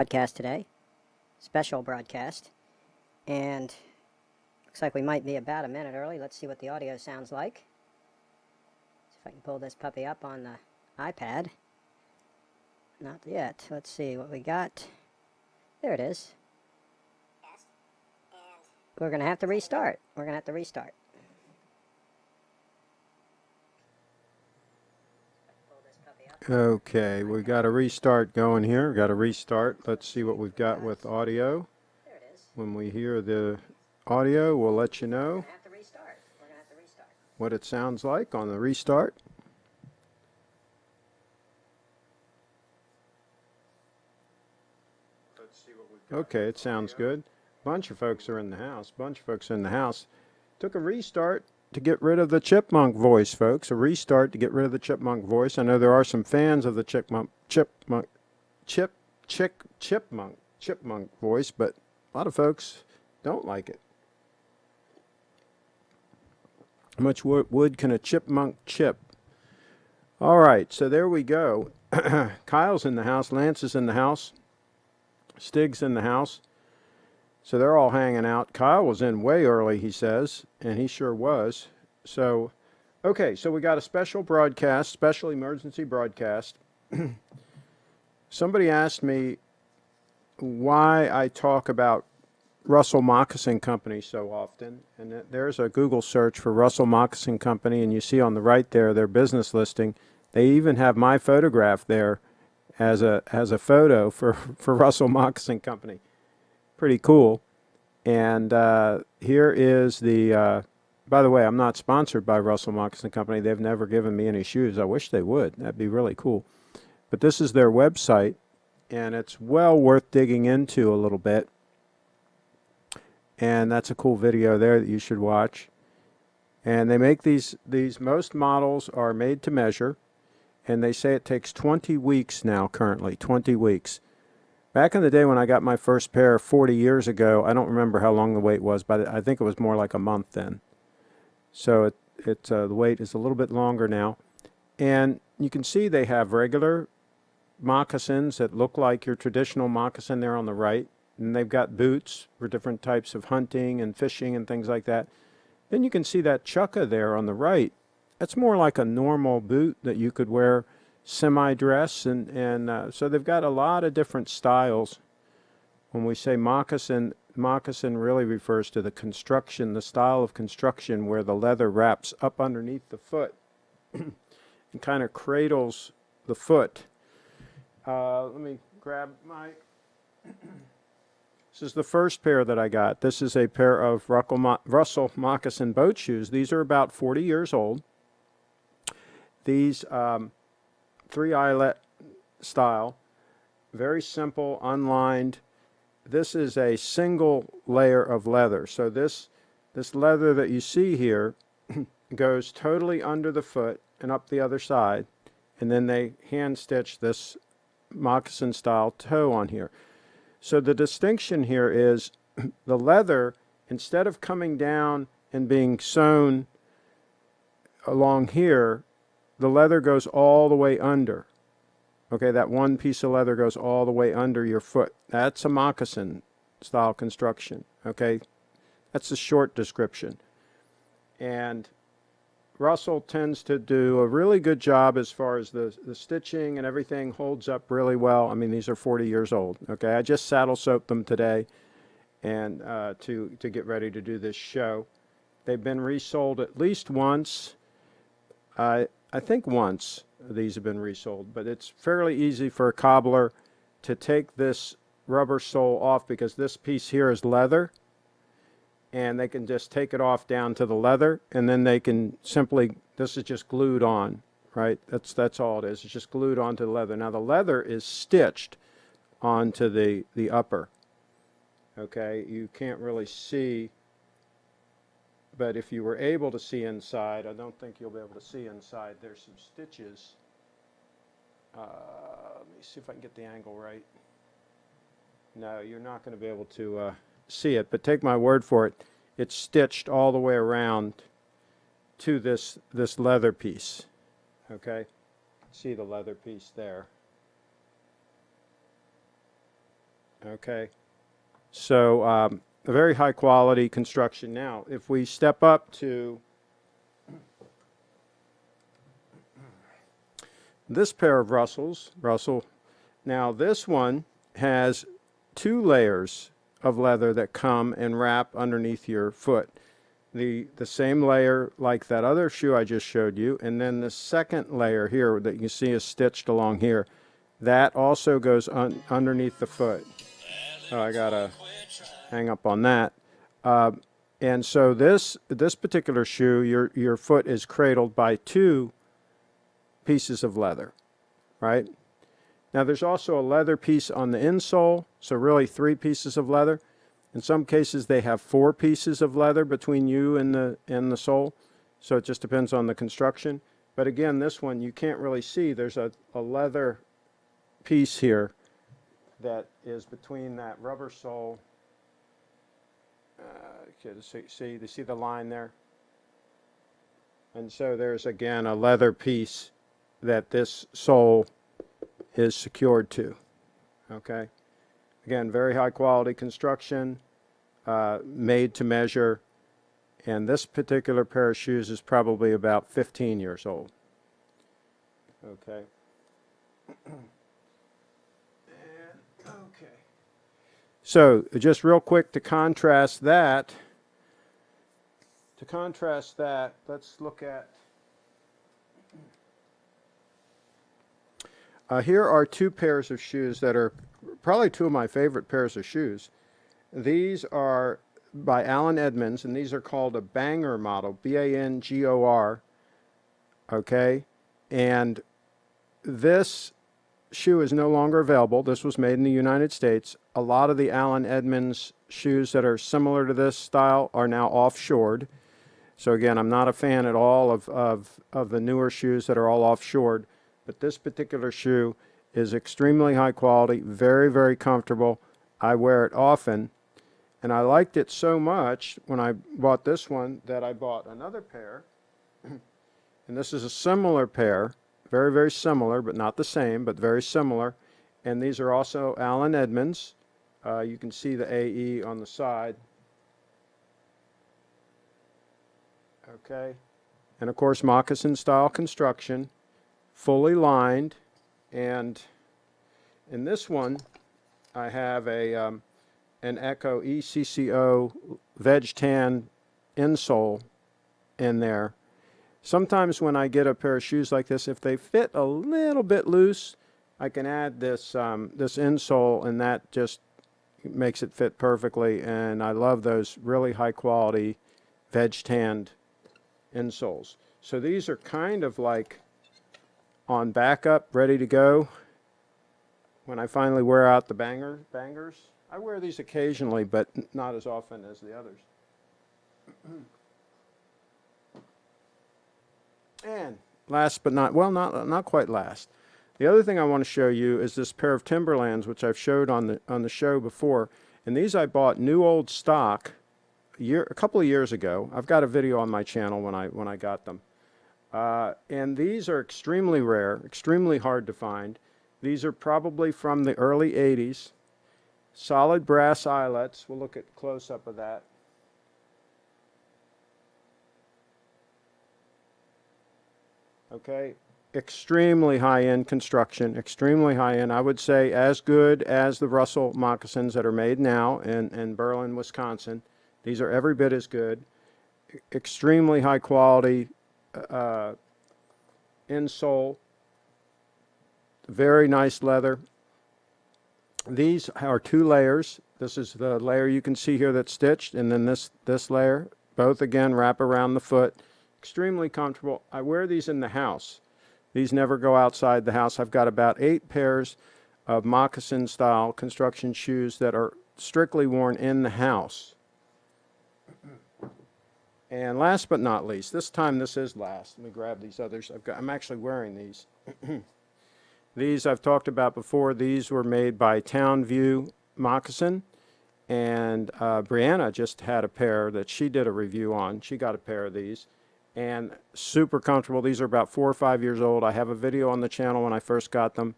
Broadcast today, special broadcast, and looks like we might be about a minute early. Let's see what the audio sounds like. See if I can pull this puppy up on the iPad. Not yet. Let's see what we got. There it is. We're going to have to restart. Okay, we got a restart going here. Got a restart. Let's see what we've got with audio. There it is. When we hear the audio, we'll let you We're know going to have to restart. what it sounds like on the restart. Okay, it sounds good. Bunch of folks are in the house. Took a restart to get rid of the chipmunk voice, folks. A restart to get rid of the chipmunk voice. I know there are some fans of the chipmunk voice, but a lot of folks don't like it. How much wood can a chipmunk chip? All right, so there we go. Kyle's in the house. Lance is in the house. Stig's in the house. So they're all hanging out. Kyle was in way early, he says, and he sure was. So, okay, so we got a special broadcast, special emergency broadcast. Somebody asked me why I talk about Russell Moccasin Company so often, and there's a Google search for Russell Moccasin Company, and you see on the right there their business listing. They even have my photograph there as a photo for Russell Moccasin Company. Pretty cool. And here is the, by the way, I'm not sponsored by Russell Moccasin Company. They've never given me any shoes. I wish they would. That'd be really cool. But this is their website, and it's well worth digging into a little bit. And that's a cool video there that you should watch. And they make these most models are made to measure, and they say it takes 20 weeks now currently, 20 weeks. Back in the day when I got my first pair 40 years ago, I don't remember how long the wait was, but I think it was more like a month then. So the wait is a little bit longer now. And you can see they have regular moccasins that look like your traditional moccasin there on the right. And they've got boots for different types of hunting and fishing and things like that. Then you can see that chukka there on the right. That's more like a normal boot that you could wear semi-dress, and so they've got a lot of different styles. When we say moccasin really refers to the construction, the style of construction where the leather wraps up underneath the foot and kind of cradles the foot. Let me grab my... This is the first pair that I got. This is a pair of Russell Moccasin boat shoes. These are about 40 years old. These... 3 eyelet style, very simple, unlined. This is a single layer of leather. So this leather that you see here goes totally under the foot and up the other side, and then they hand stitch this moccasin style toe on here. So the distinction here is the leather, instead of coming down and being sewn along here, the leather goes all the way under. Okay, that one piece of leather goes all the way under your foot. That's a moccasin style construction. Okay, that's a short description. And Russell tends to do a really good job as far as the stitching and everything holds up really well. I mean, these are 40 years old. Okay, I just saddle soaped them today and to get ready to do this show. They've been resold at least once. I think once these have been resold, but it's fairly easy for a cobbler to take this rubber sole off because this piece here is leather, and they can just take it off down to the leather, and then they can simply, this is just glued on, right? That's all it is. It's just glued onto the leather. Now the leather is stitched onto the upper. Okay, you can't really see, but if you were able to see inside, I don't think you'll be able to see inside. There's some stitches. Let me see if I can get the angle right. No, you're not going to be able to see it, but take my word for it. It's stitched all the way around to this leather piece. Okay, see the leather piece there. Okay, so a very high quality construction. Now, if we step up to this pair of Russell, now this one has 2 layers of leather that come and wrap underneath your foot. The same layer like that other shoe I just showed you, and then the second layer here that you can see is stitched along here, that also goes underneath the foot. Oh, I gotta hang up on that. And so this particular shoe, your foot is cradled by 2 pieces of leather, right? Now there's also a leather piece on the insole, so really 3 pieces of leather. In some cases they have 4 pieces of leather between you and the sole, so it just depends on the construction. But again, this one you can't really see. There's a leather piece here that is between that rubber sole. Okay, you see the line there? And so there's again a leather piece that this sole is secured to. Okay, again, very high quality construction, made to measure, and this particular pair of shoes is probably about 15 years old. Okay. Okay. So just real quick to contrast that, let's look at here are 2 pairs of shoes that are probably 2 of my favorite pairs of shoes. These are by Allen Edmonds, and these are called a Bangor model, B-A-N-G-O-R. Okay, and this shoe is no longer available. This was made in the United States. A lot of the Allen Edmonds shoes that are similar to this style are now offshored. So again, I'm not a fan at all of the newer shoes that are all offshored. But this particular shoe is extremely high quality, very, very comfortable. I wear it often, and I liked it so much when I bought this one that I bought another pair. And this is a similar pair, very, very similar, but not the same, but very similar. And these are also Allen Edmonds. You can see the AE on the side. Okay, and of course moccasin style construction, fully lined. And in this one I have an Echo ECCO veg tan insole in there. Sometimes when I get a pair of shoes like this, if they fit a little bit loose, I can add this this insole, and that just makes it fit perfectly. And I love those really high quality veg tanned insoles. So these are kind of like on backup, ready to go when I finally wear out the bangers. I wear these occasionally, but not as often as the others. And last but not quite last, the other thing I want to show you is this pair of Timberlands, which I've showed on the show before. And these I bought new old stock a couple of years ago. I've got a video on my channel when I got them. And these are extremely rare, extremely hard to find. These are probably from the early 80s. Solid brass eyelets. We'll look at a close-up of that. Okay, extremely high-end construction, extremely high-end. I would say as good as the Russell moccasins that are made now in Berlin, Wisconsin. These are every bit as good. Extremely high quality insole. Very nice leather. These are 2 layers. This is the layer you can see here that's stitched, and then this layer. Both again wrap around the foot. Extremely comfortable. I wear these in the house. These never go outside the house. I've got about 8 pairs of moccasin style construction shoes that are strictly worn in the house. And last but not least, this time this is last. Let me grab these others. I'm actually wearing these. These I've talked about before. These were made by Town View Moccasin, and Brianna just had a pair that she did a review on. She got a pair of these, and super comfortable. These are about 4 or 5 years old. I have a video on the channel when I first got them,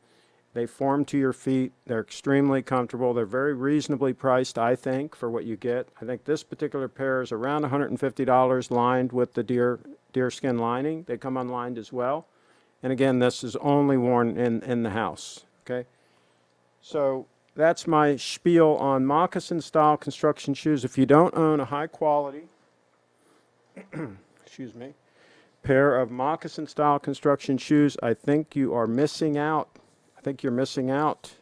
They form to your feet. They're extremely comfortable. They're very reasonably priced, I think, for what you get. I think this particular pair is around $150 lined with the deerskin lining. They come unlined as well. And again, this is only worn in the house, okay? So that's my spiel on moccasin-style construction shoes. If you don't own a high-quality, excuse me, pair of moccasin-style construction shoes, I think you are missing out. I think you're missing out.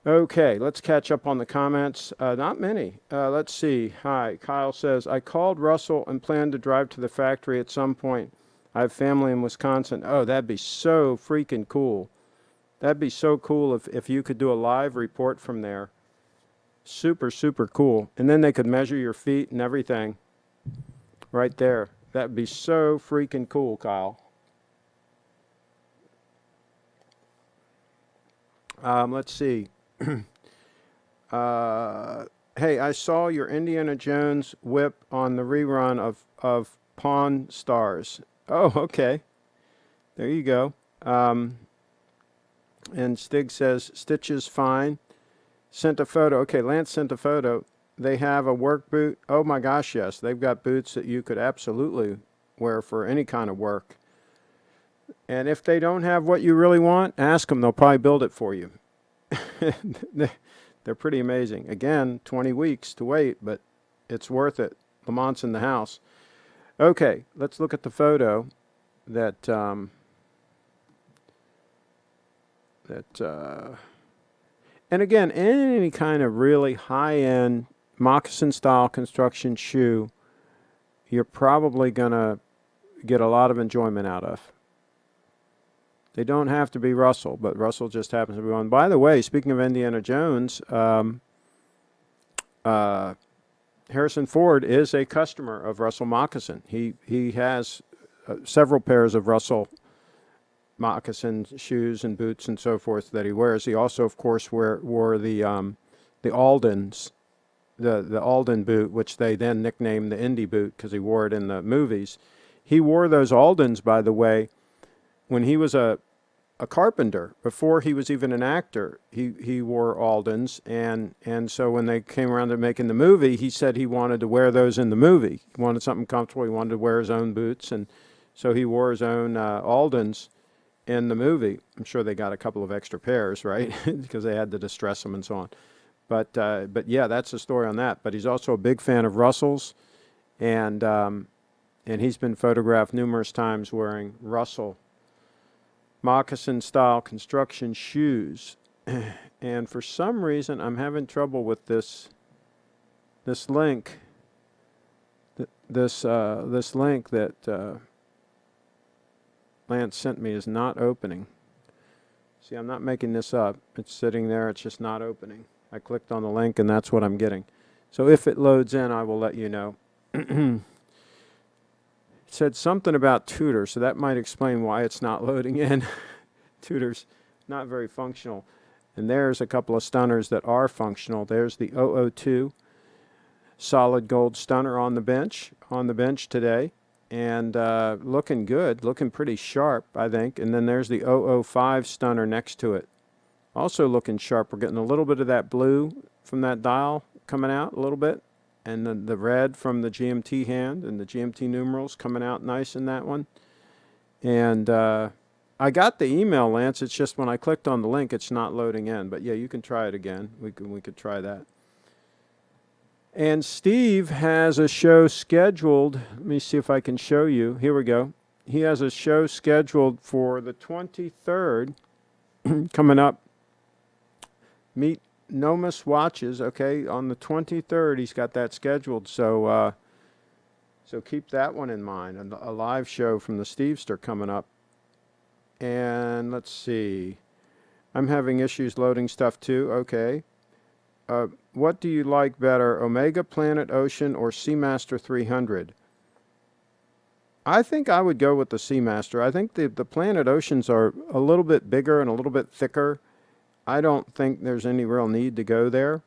Okay, let's catch up on the comments. Not many. Let's see. Hi, Kyle says, I called Russell and plan to drive to the factory at some point. I have family in Wisconsin. Oh, that'd be so freaking cool. That'd be so cool if you could do a live report from there. Super, super cool. And then they could measure your feet and everything right there. That'd be so freaking cool, Kyle. Let's see. Hey, I saw your Indiana Jones whip on the rerun of Pawn Stars. Oh, okay. There you go. And Stig says, Stitch is fine. Sent a photo. Okay, Lance sent a photo. They have a work boot. Oh my gosh, yes. They've got boots that you could absolutely wear for any kind of work. And if they don't have what you really want, ask them. They'll probably build it for you. They're pretty amazing. Again, 20 weeks to wait, but it's worth it. Lamont's in the house. Okay, let's look at the photo that and again, any kind of really high-end moccasin-style construction shoe, you're probably going to get a lot of enjoyment out of. They don't have to be Russell, but Russell just happens to be one. By the way, speaking of Indiana Jones, Harrison Ford is a customer of Russell Moccasin. He has several pairs of Russell moccasin shoes and boots and so forth that he wears. He also, of course, wore the Aldens, the Alden boot, which they then nicknamed the Indy boot because he wore it in the movies. He wore those Aldens, by the way, when he was a carpenter. Before he was even an actor, he wore Aldens, and so when they came around to making the movie, he said he wanted to wear those in the movie. He wanted something comfortable. He wanted to wear his own boots, and so he wore his own Aldens in the movie. I'm sure they got a couple of extra pairs, right? Because they had to distress them and so on. But yeah, that's the story on that. But he's also a big fan of Russell's, and he's been photographed numerous times wearing Russell moccasin-style construction shoes. And for some reason, I'm having trouble with this link. This link that Lance sent me is not opening. See, I'm not making this up. It's sitting there. It's just not opening. I clicked on the link, and that's what I'm getting. So if it loads in, I will let you know. It said something about Tudor, so that might explain why it's not loading in. Tudor's not very functional. And there's a couple of stunners that are functional. There's the 002 solid gold stunner on the bench today. And looking good, looking pretty sharp, I think. And then there's the 005 stunner next to it. Also looking sharp. We're getting a little bit of that blue from that dial coming out a little bit. And then the red from the GMT hand and the GMT numerals coming out nice in that one. And I got the email, Lance. It's just when I clicked on the link, it's not loading in. But yeah, you can try it again. We could try that. And Steve has a show scheduled. Let me see if I can show you. Here we go. He has a show scheduled for the 23rd coming up. Meet Nomus Watches, okay, on the 23rd. He's got that scheduled. So keep that one in mind. A live show from the Stevester coming up. And let's see. I'm having issues loading stuff too. Okay. What do you like better, Omega, Planet, Ocean, or Seamaster 300? I think I would go with the Seamaster. I think the Planet Oceans are a little bit bigger and a little bit thicker. I don't think there's any real need to go there.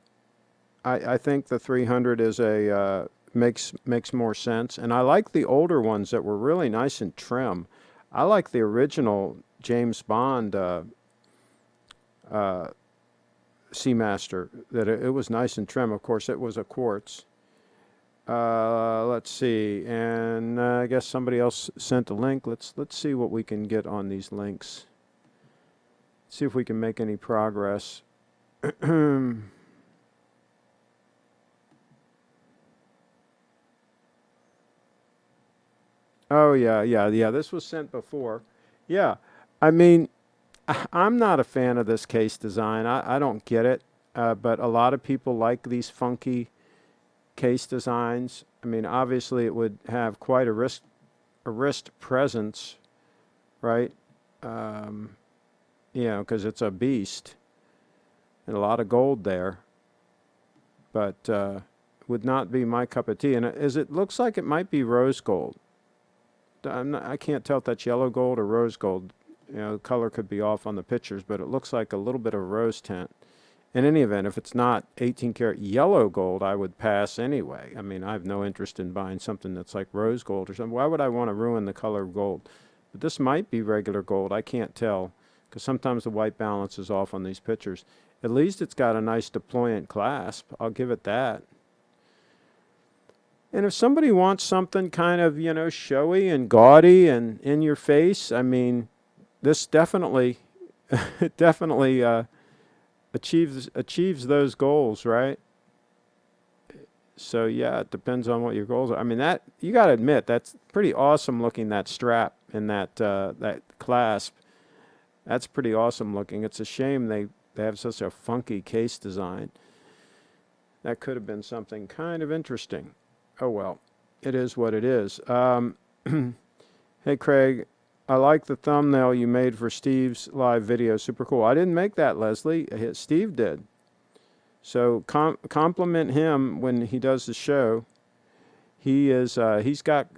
I think the 300 is makes more sense. And I like the older ones that were really nice and trim. I like the original James Bond Seamaster, that it was nice and trim. Of course, it was a quartz. Let's see, and I guess somebody else sent a link. Let's see what we can get on these links. See if we can make any progress. Oh yeah. This was sent before. Yeah, I mean, I'm not a fan of this case design. I don't get it, but a lot of people like these funky case designs. I mean, obviously it would have quite a wrist presence, right? You know, because it's a beast and a lot of gold there, but would not be my cup of tea. And as it looks like it might be rose gold. I can't tell if that's yellow gold or rose gold. You know, the color could be off on the pictures, but it looks like a little bit of rose tint. In any event, if it's not 18 karat yellow gold, I would pass anyway. I mean, I have no interest in buying something that's like rose gold or something. Why would I want to ruin the color of gold? But this might be regular gold. I can't tell because sometimes the white balance is off on these pictures. At least it's got a nice deployant clasp. I'll give it that. And if somebody wants something kind of, you know, showy and gaudy and in your face, I mean, this definitely, definitely achieves those goals, right? So yeah, it depends on what your goals are. I mean, that you got to admit that's pretty awesome looking, that strap and that clasp. That's pretty awesome looking. It's a shame they have such a funky case design. That could have been something kind of interesting. Oh well, it is what it is. Hey Craig, I like the thumbnail you made for Steve's live video. Super cool. I didn't make that, Leslie. Steve did. So compliment him when he does the show. He is he's got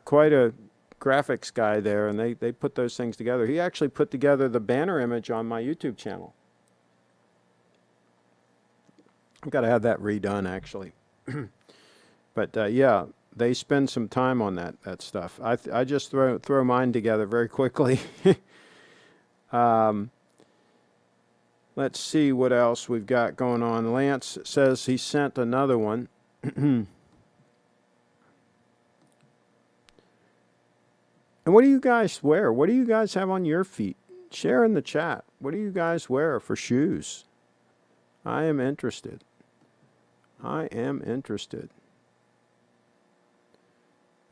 quite a graphics guy there, and they put those things together. He actually put together the banner image on my YouTube channel. I've got to have that redone actually. But yeah, they spend some time on that stuff. I just throw mine together very quickly. Let's see what else we've got going on. Lance says he sent another one. And what do you guys wear? What do you guys have on your feet? Share in the chat. What do you guys wear for shoes? I am interested.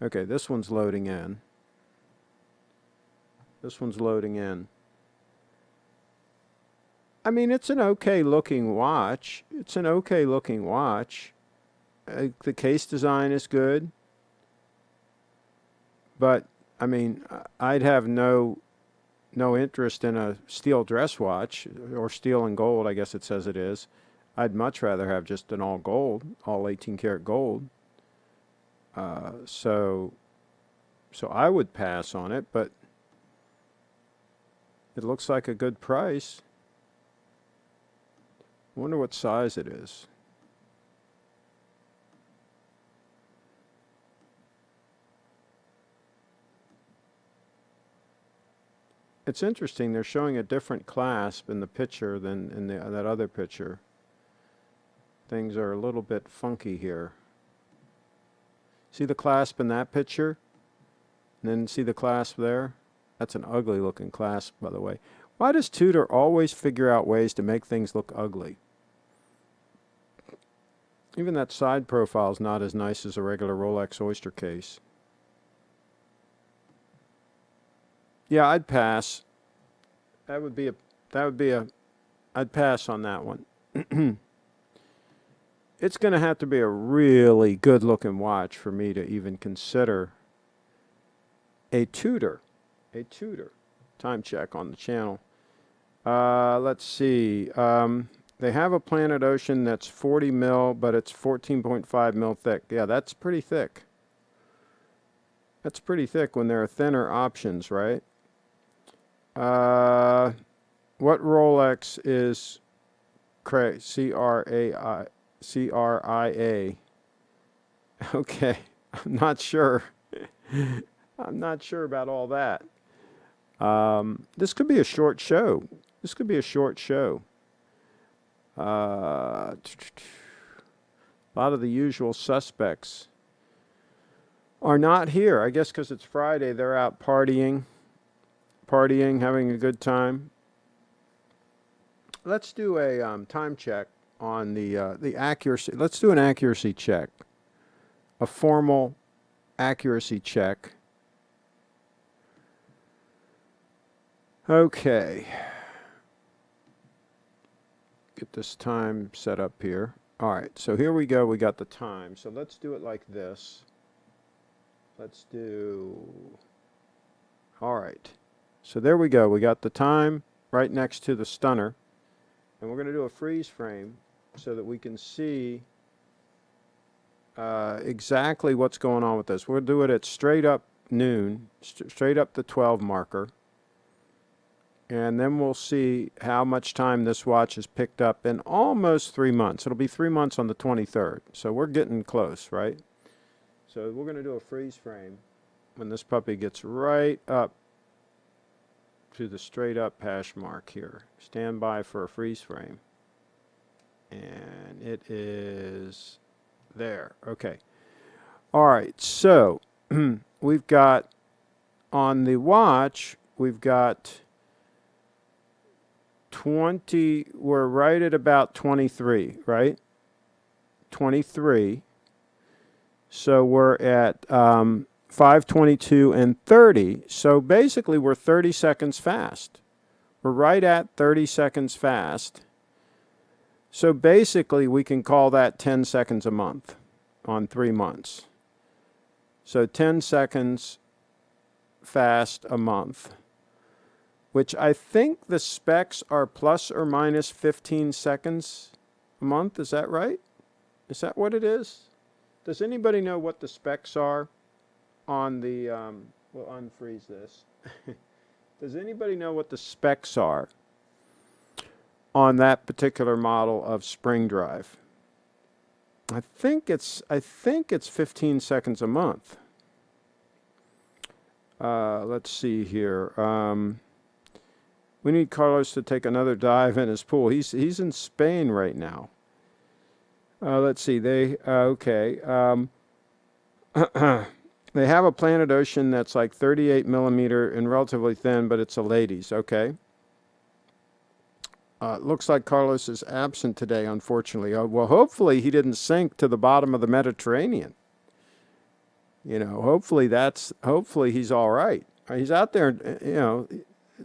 Okay, this one's loading in. I mean, it's an okay looking watch. The case design is good. But, I mean, I'd have no interest in a steel dress watch, or steel and gold, I guess it says it is. I'd much rather have just an all gold, all 18 karat gold. So I would pass on it, but it looks like a good price. Wonder what size it is. It's interesting, they're showing a different clasp in the picture than in that other picture. Things are a little bit funky here. See the clasp in that picture? And then see the clasp there? That's an ugly looking clasp, by the way. Why does Tudor always figure out ways to make things look ugly? Even that side profile is not as nice as a regular Rolex Oyster case. Yeah, I'd pass. I'd pass on that one. It's going to have to be a really good looking watch for me to even consider a Tudor. Time check on the channel. Let's see. They have a Planet Ocean that's 40 mil, but it's 14.5 mil thick. Yeah, that's pretty thick. That's pretty thick when there are thinner options, right? What Rolex is CRIA? Okay, I'm not sure. I'm not sure about all that. This could be a short show. This could be a short show. A lot of the usual suspects are not here. I guess because it's Friday, they're out partying, having a good time. Let's do a time check on the accuracy. Let's do an accuracy check, a formal accuracy check. Okay. Get this time set up here. All right, so here we go. We got the time. So let's do it like this. Let's do... All right. So there we go. We got the time right next to the stunner. And we're going to do a freeze frame so that we can see exactly what's going on with this. We'll do it at straight up noon, straight up the 12 marker. And then we'll see how much time this watch has picked up in almost 3 months. It'll be 3 months on the 23rd. So we're getting close, right? So we're going to do a freeze frame when this puppy gets right up to the straight up hash mark here. Stand by for a freeze frame. And it is there. Okay. All right. So we've got on the watch, we've got 20, we're right at about 23, right? 23. So we're at 5:22 and 30. So basically we're 30 seconds fast. We're right at 30 seconds fast. So basically we can call that 10 seconds a month on 3 months. So 10 seconds fast a month, which I think the specs are plus or minus 15 seconds a month. Is that right? Is that what it is? Does anybody know what the specs are on the, we'll unfreeze this. Does anybody know what the specs are on that particular model of spring drive? I think it's 15 seconds a month. Let's see here. We need Carlos to take another dive in his pool. He's in Spain right now. Let's see. Okay. They have a Planet Ocean that's like 38 millimeter and relatively thin, but it's a ladies. Okay. Looks like Carlos is absent today, unfortunately. Well, hopefully he didn't sink to the bottom of the Mediterranean. You know, hopefully he's all right. He's out there, you know,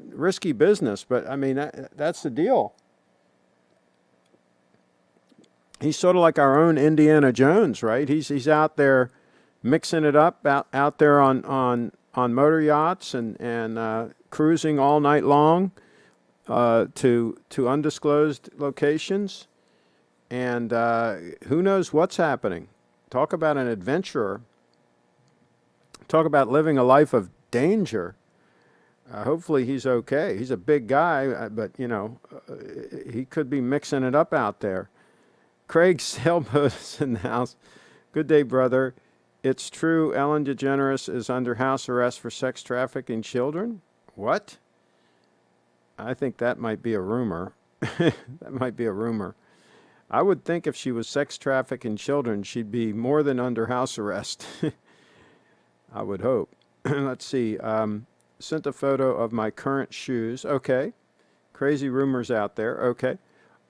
risky business, but I mean, that's the deal. He's sort of like our own Indiana Jones, right? He's out there mixing it up out there on motor yachts and cruising all night long to undisclosed locations, and who knows what's happening. Talk about an adventurer. Talk about living a life of danger. Hopefully he's okay. He's a big guy, but you know, he could be mixing it up out there. Craig Sailboat is in the house. Good day, brother. It's true Ellen DeGeneres is under house arrest for sex trafficking children? What? I think that might be a rumor. That might be a rumor. I would think if she was sex trafficking children, she'd be more than under house arrest. I would hope. Let's see. Sent a photo of my current shoes. Okay. Crazy rumors out there. Okay.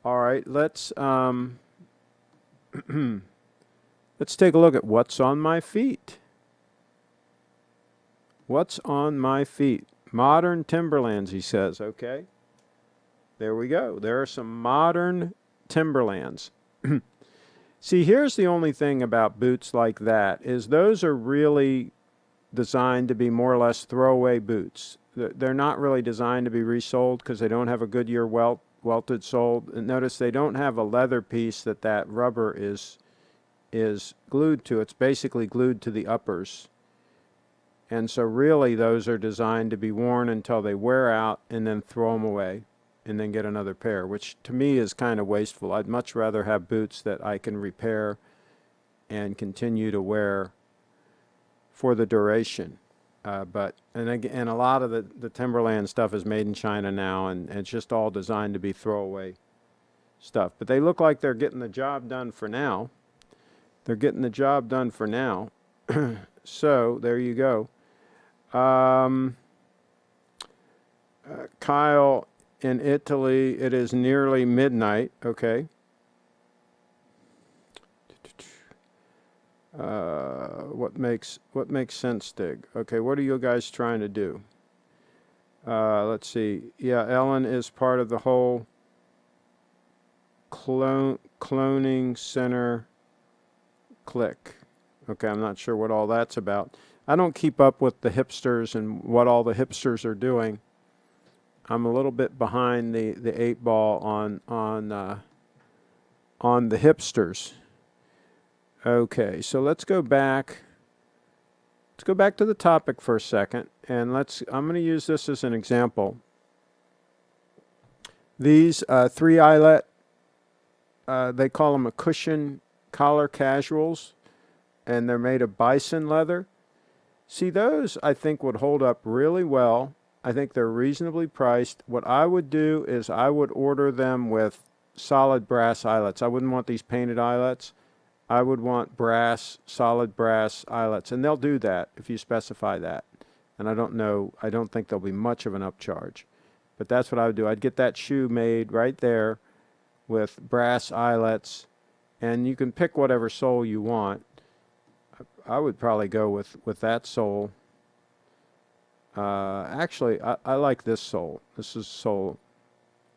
All right. Let's let's take a look at what's on my feet. What's on my feet? Modern Timberlands, he says. Okay. There we go. There are some modern Timberlands. See, here's the only thing about boots like that is those are really designed to be more or less throwaway boots. They're not really designed to be resold because they don't have a Goodyear welted sole. And notice they don't have a leather piece that rubber is glued to. It's basically glued to the uppers. And so really those are designed to be worn until they wear out and then throw them away and then get another pair, which to me is kind of wasteful. I'd much rather have boots that I can repair and continue to wear for the duration. And a lot of the timberland stuff is made in China now, and it's just all designed to be throwaway stuff. But they look like they're getting the job done for now. They're getting the job done for now. So there you go. Kyle, in Italy, it is nearly midnight. Okay. What makes sense, Dig? Okay, what are you guys trying to do? Let's see. Yeah, Ellen is part of the whole cloning center clique. Okay, I'm not sure what all that's about. I don't keep up with the hipsters and what all the hipsters are doing. I'm a little bit behind the eight ball on the hipsters. Okay, so let's go back. Let's go back to the topic for a second, and I'm going to use this as an example. These three eyelet, they call them a cushion collar casuals, and they're made of bison leather. See, those I think would hold up really well. I think they're reasonably priced. What I would do is I would order them with solid brass eyelets. I wouldn't want these painted eyelets. I would want solid brass eyelets, and they'll do that if you specify that. And I don't think there'll be much of an upcharge. But that's what I would do. I'd get that shoe made right there with brass eyelets, and you can pick whatever sole you want. I would probably go with that sole. Actually, I like this sole. This is sole.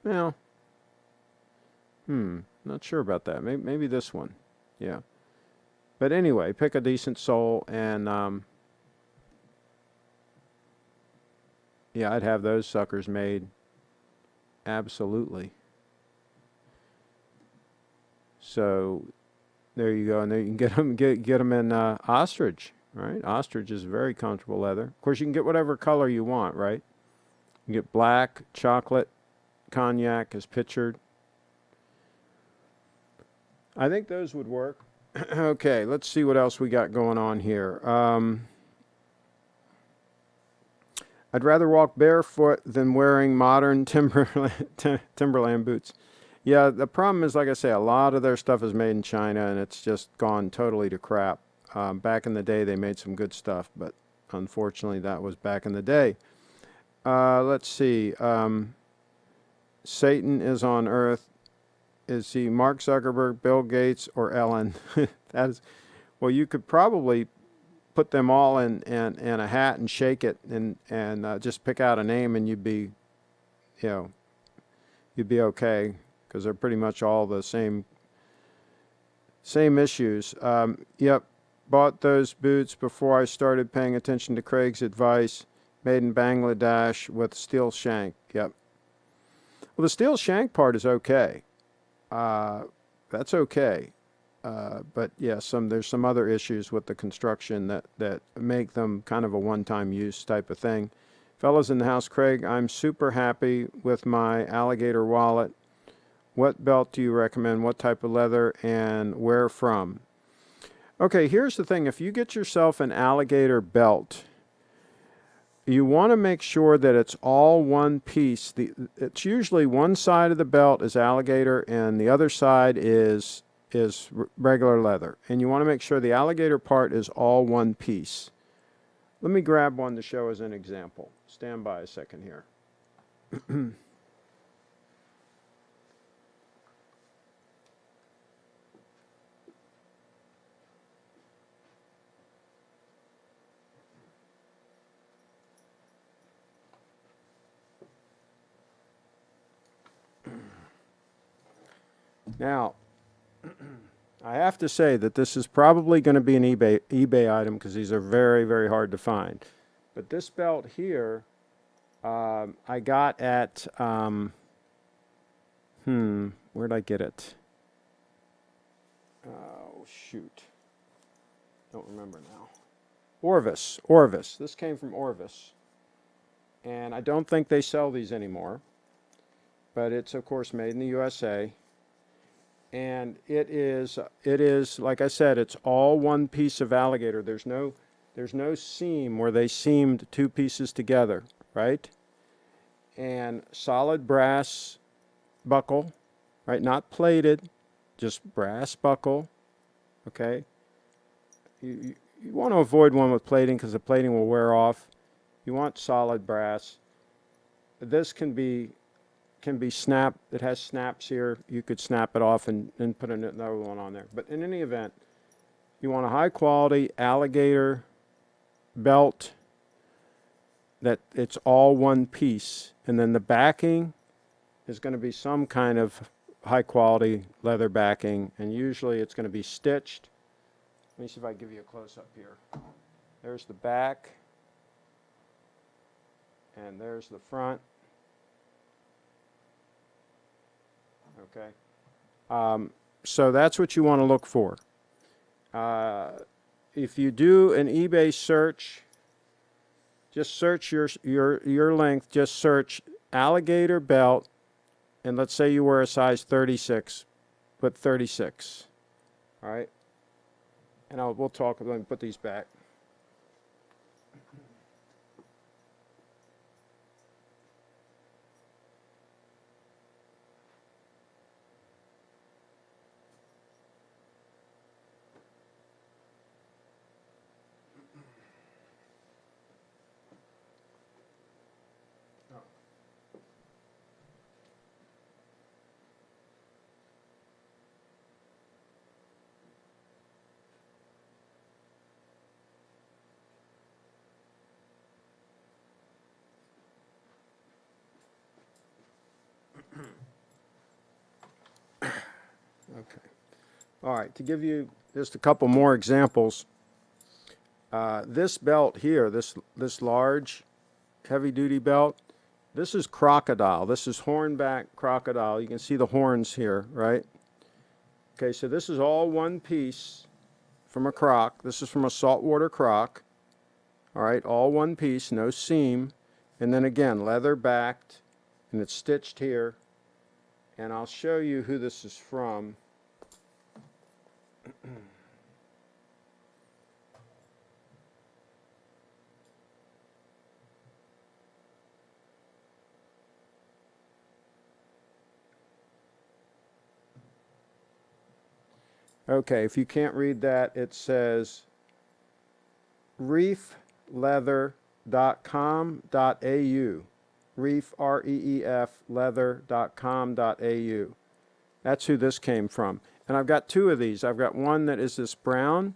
Well, not sure about that. Maybe this one. Yeah. But anyway, pick a decent sole, and yeah, I'd have those suckers made. Absolutely. So there you go, and there you can get them in ostrich, right? Ostrich is very comfortable leather. Of course, you can get whatever color you want, right? You get black, chocolate, cognac as pictured. I think those would work. Okay, let's see what else we got going on here. I'd rather walk barefoot than wearing modern Timberland boots. Yeah, the problem is, like I say, a lot of their stuff is made in China, and it's just gone totally to crap. Back in the day, they made some good stuff, but unfortunately, that was back in the day. Let's see. Satan is on Earth. Is he Mark Zuckerberg, Bill Gates, or Ellen? That is, well, you could probably put them all in a hat and shake it and just pick out a name, and you'd be okay, because they're pretty much all the same issues. Yep, bought those boots before I started paying attention to Craig's advice. Made in Bangladesh with steel shank. Yep. Well, the steel shank part is okay. That's okay. But yeah, there's some other issues with the construction that make them kind of a one-time use type of thing. Fellas in the house, Craig, I'm super happy with my alligator wallet. What belt do you recommend? What type of leather, and where from? Okay, here's the thing. If you get yourself an alligator belt, you want to make sure that it's all one piece. It's usually one side of the belt is alligator and the other side is regular leather. And you want to make sure the alligator part is all one piece. Let me grab one to show as an example. Stand by a second here. Now, I have to say that this is probably going to be an eBay item, because these are very, very hard to find. But this belt here, I got at, where'd I get it? Oh, shoot. Don't remember now. Orvis. This came from Orvis. And I don't think they sell these anymore. But it's, of course, made in the USA. And it is, like I said, it's all one piece of alligator. There's There's no seam where they seamed two pieces together, right? And solid brass buckle, right? Not plated, just brass buckle, okay? You want to avoid one with plating because the plating will wear off. You want solid brass. This can be snapped. It has snaps here. You could snap it off and put another one on there. But in any event, you want a high quality alligator belt that it's all one piece. And then the backing is going to be some kind of high quality leather backing. And usually it's going to be stitched. Let me see if I can give you a close up here. There's the back. And there's the front. Okay. So that's what you want to look for. If you do an eBay search, just search your length. Just search alligator belt, and let's say you wear a size 36. Put 36. All right. And we'll talk. Let me put these back. Okay. All right, to give you just a couple more examples, this belt here, this large heavy-duty belt, this is crocodile. This is hornback crocodile. You can see the horns here, right? Okay, so this is all one piece from a croc. This is from a saltwater croc. All right, all one piece, no seam. And then again, leather backed, and it's stitched here. And I'll show you who this is from. Okay, if you can't read that, it says reefleather.com.au. Reef, R-E-E-F, leather.com.au. That's who this came from. And I've got two of these. I've got one that is this brown,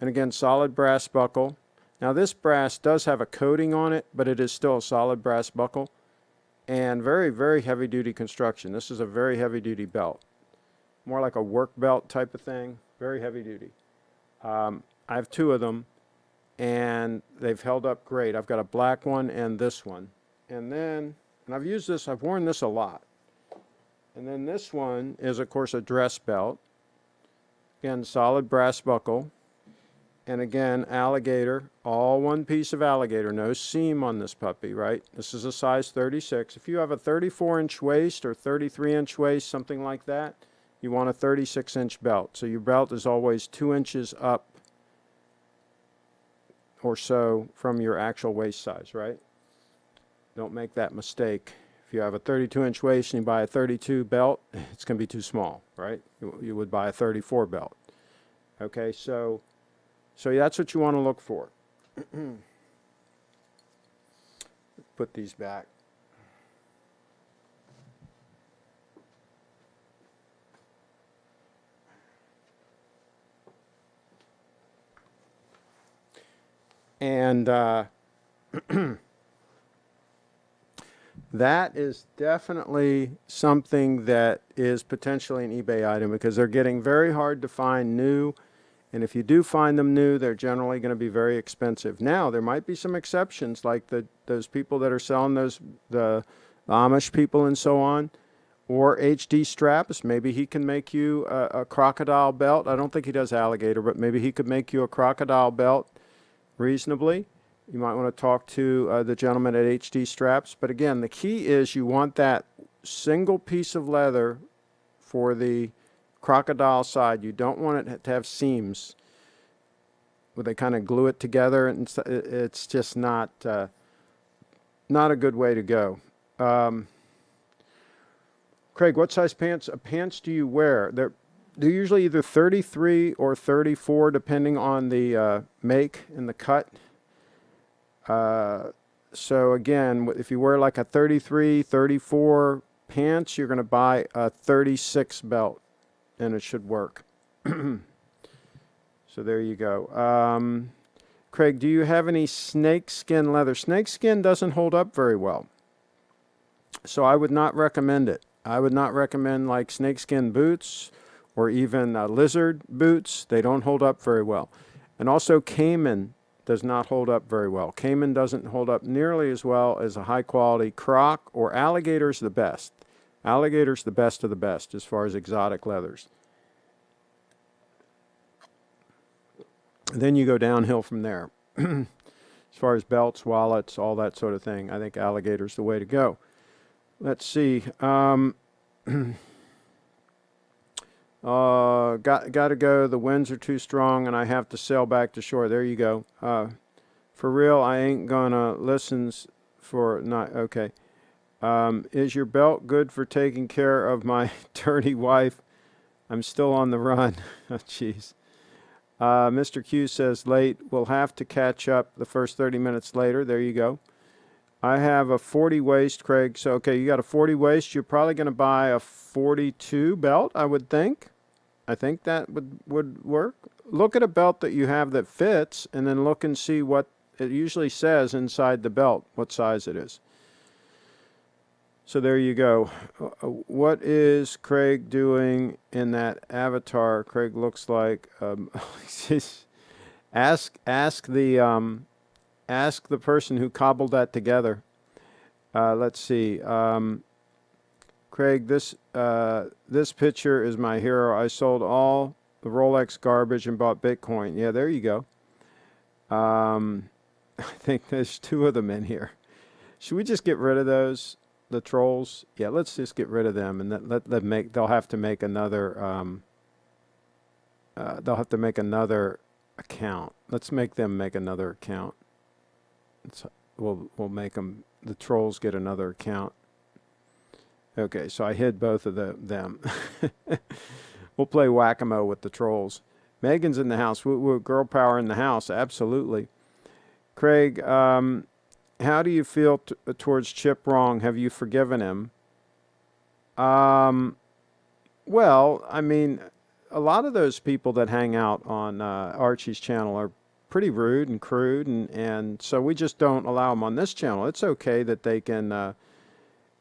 and again, solid brass buckle. Now this brass does have a coating on it, but it is still a solid brass buckle. And very, very heavy-duty construction. This is a very heavy-duty belt. More like a work belt type of thing. Very heavy-duty. I have two of them, and they've held up great. I've got a black one and this one. And then, and I've used this, I've worn this a lot. And then this one is, of course, a dress belt. Again, solid brass buckle. And again, alligator, all one piece of alligator, no seam on this puppy, right? This is a size 36. If you have a 34-inch waist or 33-inch waist, something like that, you want a 36-inch belt. So your belt is always 2 inches up or so from your actual waist size, right? Don't make that mistake. If you have a 32-inch waist and you buy a 32 belt, it's going to be too small, right? You would buy a 34 belt. Okay, so that's what you want to look for. Put these back. And that is definitely something that is potentially an eBay item because they're getting very hard to find new. And if you do find them new, they're generally going to be very expensive. Now, there might be some exceptions, like those people that are selling the Amish people and so on, or HD Straps. Maybe he can make you a crocodile belt. I don't think he does alligator, but maybe he could make you a crocodile belt reasonably. You might want to talk to the gentleman at HD Straps. But again, the key is you want that single piece of leather for the crocodile side. You don't want it to have seams. where they kind of glue it together, and it's just not not a good way to go. Craig, what size pants do you wear? They're usually either 33 or 34, depending on the make and the cut. So again, if you wear like a 33, 34 pants, you're going to buy a 36 belt, and it should work. So there you go. Craig, do you have any snakeskin leather? Snakeskin doesn't hold up very well, so I would not recommend it. I would not recommend like snakeskin boots or even lizard boots. They don't hold up very well. And also caiman does not hold up very well. Caiman doesn't hold up nearly as well as a high quality croc, or alligator's the best. Alligator's the best of the best as far as exotic leathers. Then you go downhill from there. As far as belts, wallets, all that sort of thing, I think alligator's the way to go. Let's see. Got to go. The winds are too strong, and I have to sail back to shore. There you go. For real, I ain't gonna listen for not. Okay. Is your belt good for taking care of my dirty wife? I'm still on the run. Oh, jeez. Mr. Q says late. We'll have to catch up the first 30 minutes later. There you go. I have a 40 waist, Craig. So, okay, you got a 40 waist. You're probably going to buy a 42 belt, I would think. I think that would work. Look at a belt that you have that fits, and then look and see what it usually says inside the belt, what size it is. So there you go. What is Craig doing in that avatar? Craig looks like ask the person who cobbled that together. Let's see. Craig, this picture is my hero. I sold all the Rolex garbage and bought Bitcoin. Yeah, there you go. I think there's two of them in here. Should we just get rid of those? The trolls? Yeah, let's just get rid of them, and they'll have to make another account. Let's make them make another account. We'll make them, the trolls get another account. Okay, so I hid both of them. We'll play whack-a-mole with the trolls. Megan's in the house. We're girl power in the house. Absolutely. Craig, how do you feel towards Chip Wrong? Have you forgiven him? Well, I mean, a lot of those people that hang out on Archie's channel are pretty rude and crude, and so we just don't allow them on this channel. It's okay that they can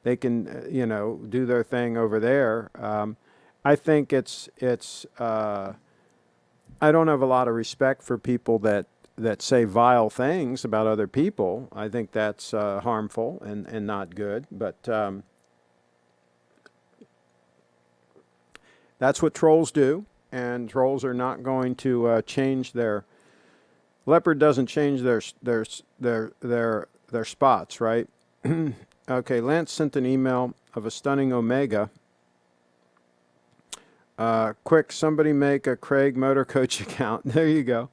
do their thing over there. I think it's I don't have a lot of respect for people that say vile things about other people. I think that's harmful and not good. But that's what trolls do, and trolls are not going to change their. Leopard doesn't change their spots, right? Okay, Lance sent an email of a stunning Omega. Quick, somebody make a Craig Motor Coach account. There you go.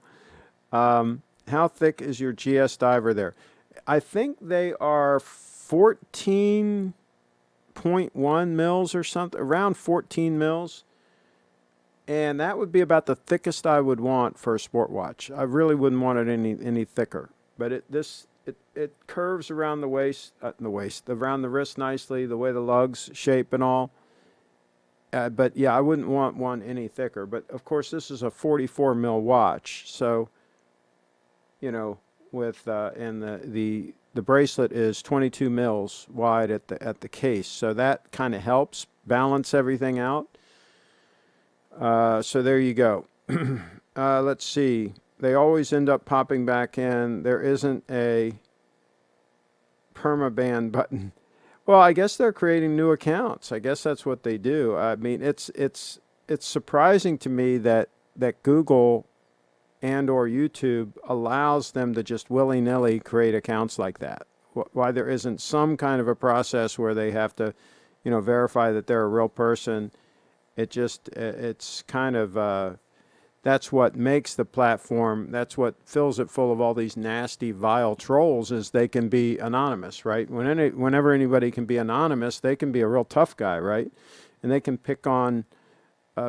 How thick is your GS diver there? I think they are 14.1 mils or something, around 14 mils. And that would be about the thickest I would want for a sport watch. I really wouldn't want it any thicker. But it curves around the waist, around the wrist nicely, the way the lugs shape and all. But yeah, I wouldn't want one any thicker. But of course, this is a 44 mil watch, so with and the bracelet is 22 mils wide at the case, so that kind of helps balance everything out. So there you go. Let's see. They always end up popping back in. There isn't a permaban button. Well, I guess they're creating new accounts. I guess that's what they do. I mean, it's surprising to me that Google and or YouTube allows them to just willy-nilly create accounts like that. Why there isn't some kind of a process where they have to, verify that they're a real person. It's kind of that's what makes the platform, that's what fills it full of all these nasty, vile trolls, is they can be anonymous, right? Whenever anybody can be anonymous, they can be a real tough guy, right? And they can pick on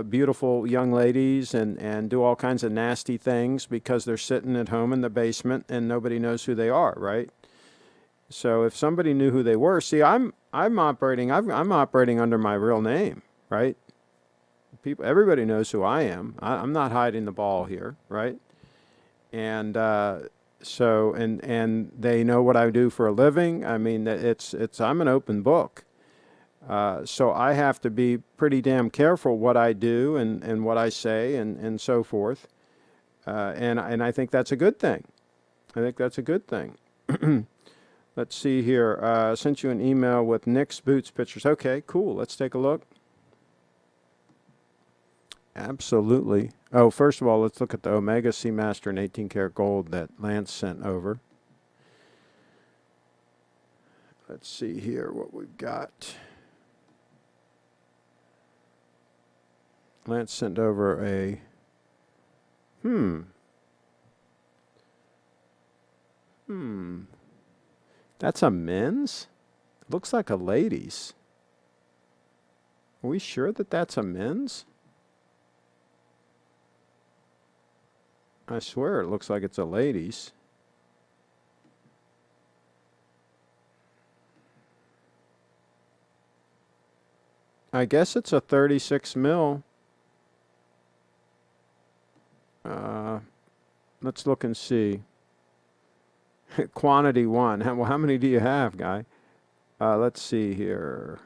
beautiful young ladies and do all kinds of nasty things because they're sitting at home in the basement and nobody knows who they are, right? So if somebody knew who they were, see, I'm operating under my real name, right? Everybody knows who I am. I'm not hiding the ball here, right? And and they know what I do for a living. I mean, I'm an open book. So I have to be pretty damn careful what I do and what I say and so forth. And I think that's a good thing. I think that's a good thing. Let's see here. I sent you an email with Nick's boots pictures. Okay, cool. Let's take a look. Absolutely. Oh, first of all, let's look at the Omega Seamaster in 18 karat gold that Lance sent over. Let's see here what we've got. Lance sent over a That's a men's? Looks like a ladies. Are we sure that that's a men's? I swear it looks like it's a ladies. I guess it's a 36 mil. Let's look and see. Quantity 1. Well, how many do you have, guy? Let's see here.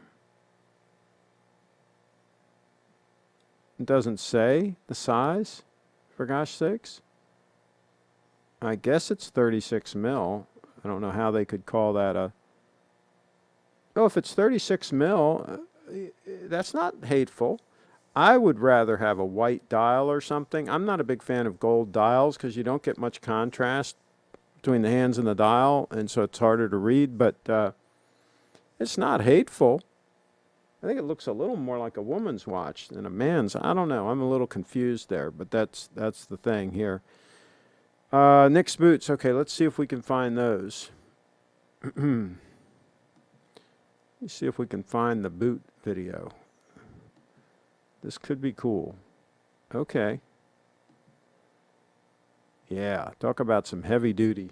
It doesn't say the size, for gosh sakes. I guess it's 36 mil. I don't know how they could call that a... Oh, if it's 36 mil, that's not hateful. I would rather have a white dial or something. I'm not a big fan of gold dials because you don't get much contrast between the hands and the dial, and so it's harder to read, but it's not hateful. I think it looks a little more like a woman's watch than a man's. I don't know. I'm a little confused there, but that's the thing here. Nick's boots. Okay, let's see if we can find those. Let's see if we can find the boot video. This could be cool. Okay. Yeah, talk about some heavy duty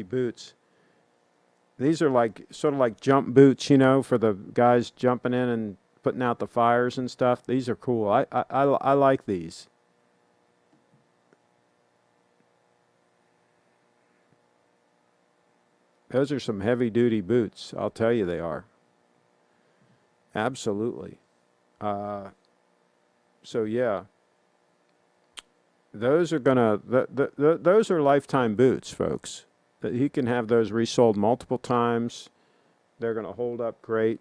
boots. These are like sort of like jump boots, you know, for the guys jumping in and putting out the fires and stuff. These are cool. I like these. Those are some heavy duty boots. I'll tell you they are. Absolutely. So yeah. Those are gonna those are lifetime boots, folks. He can have those resold multiple times. They're gonna hold up great.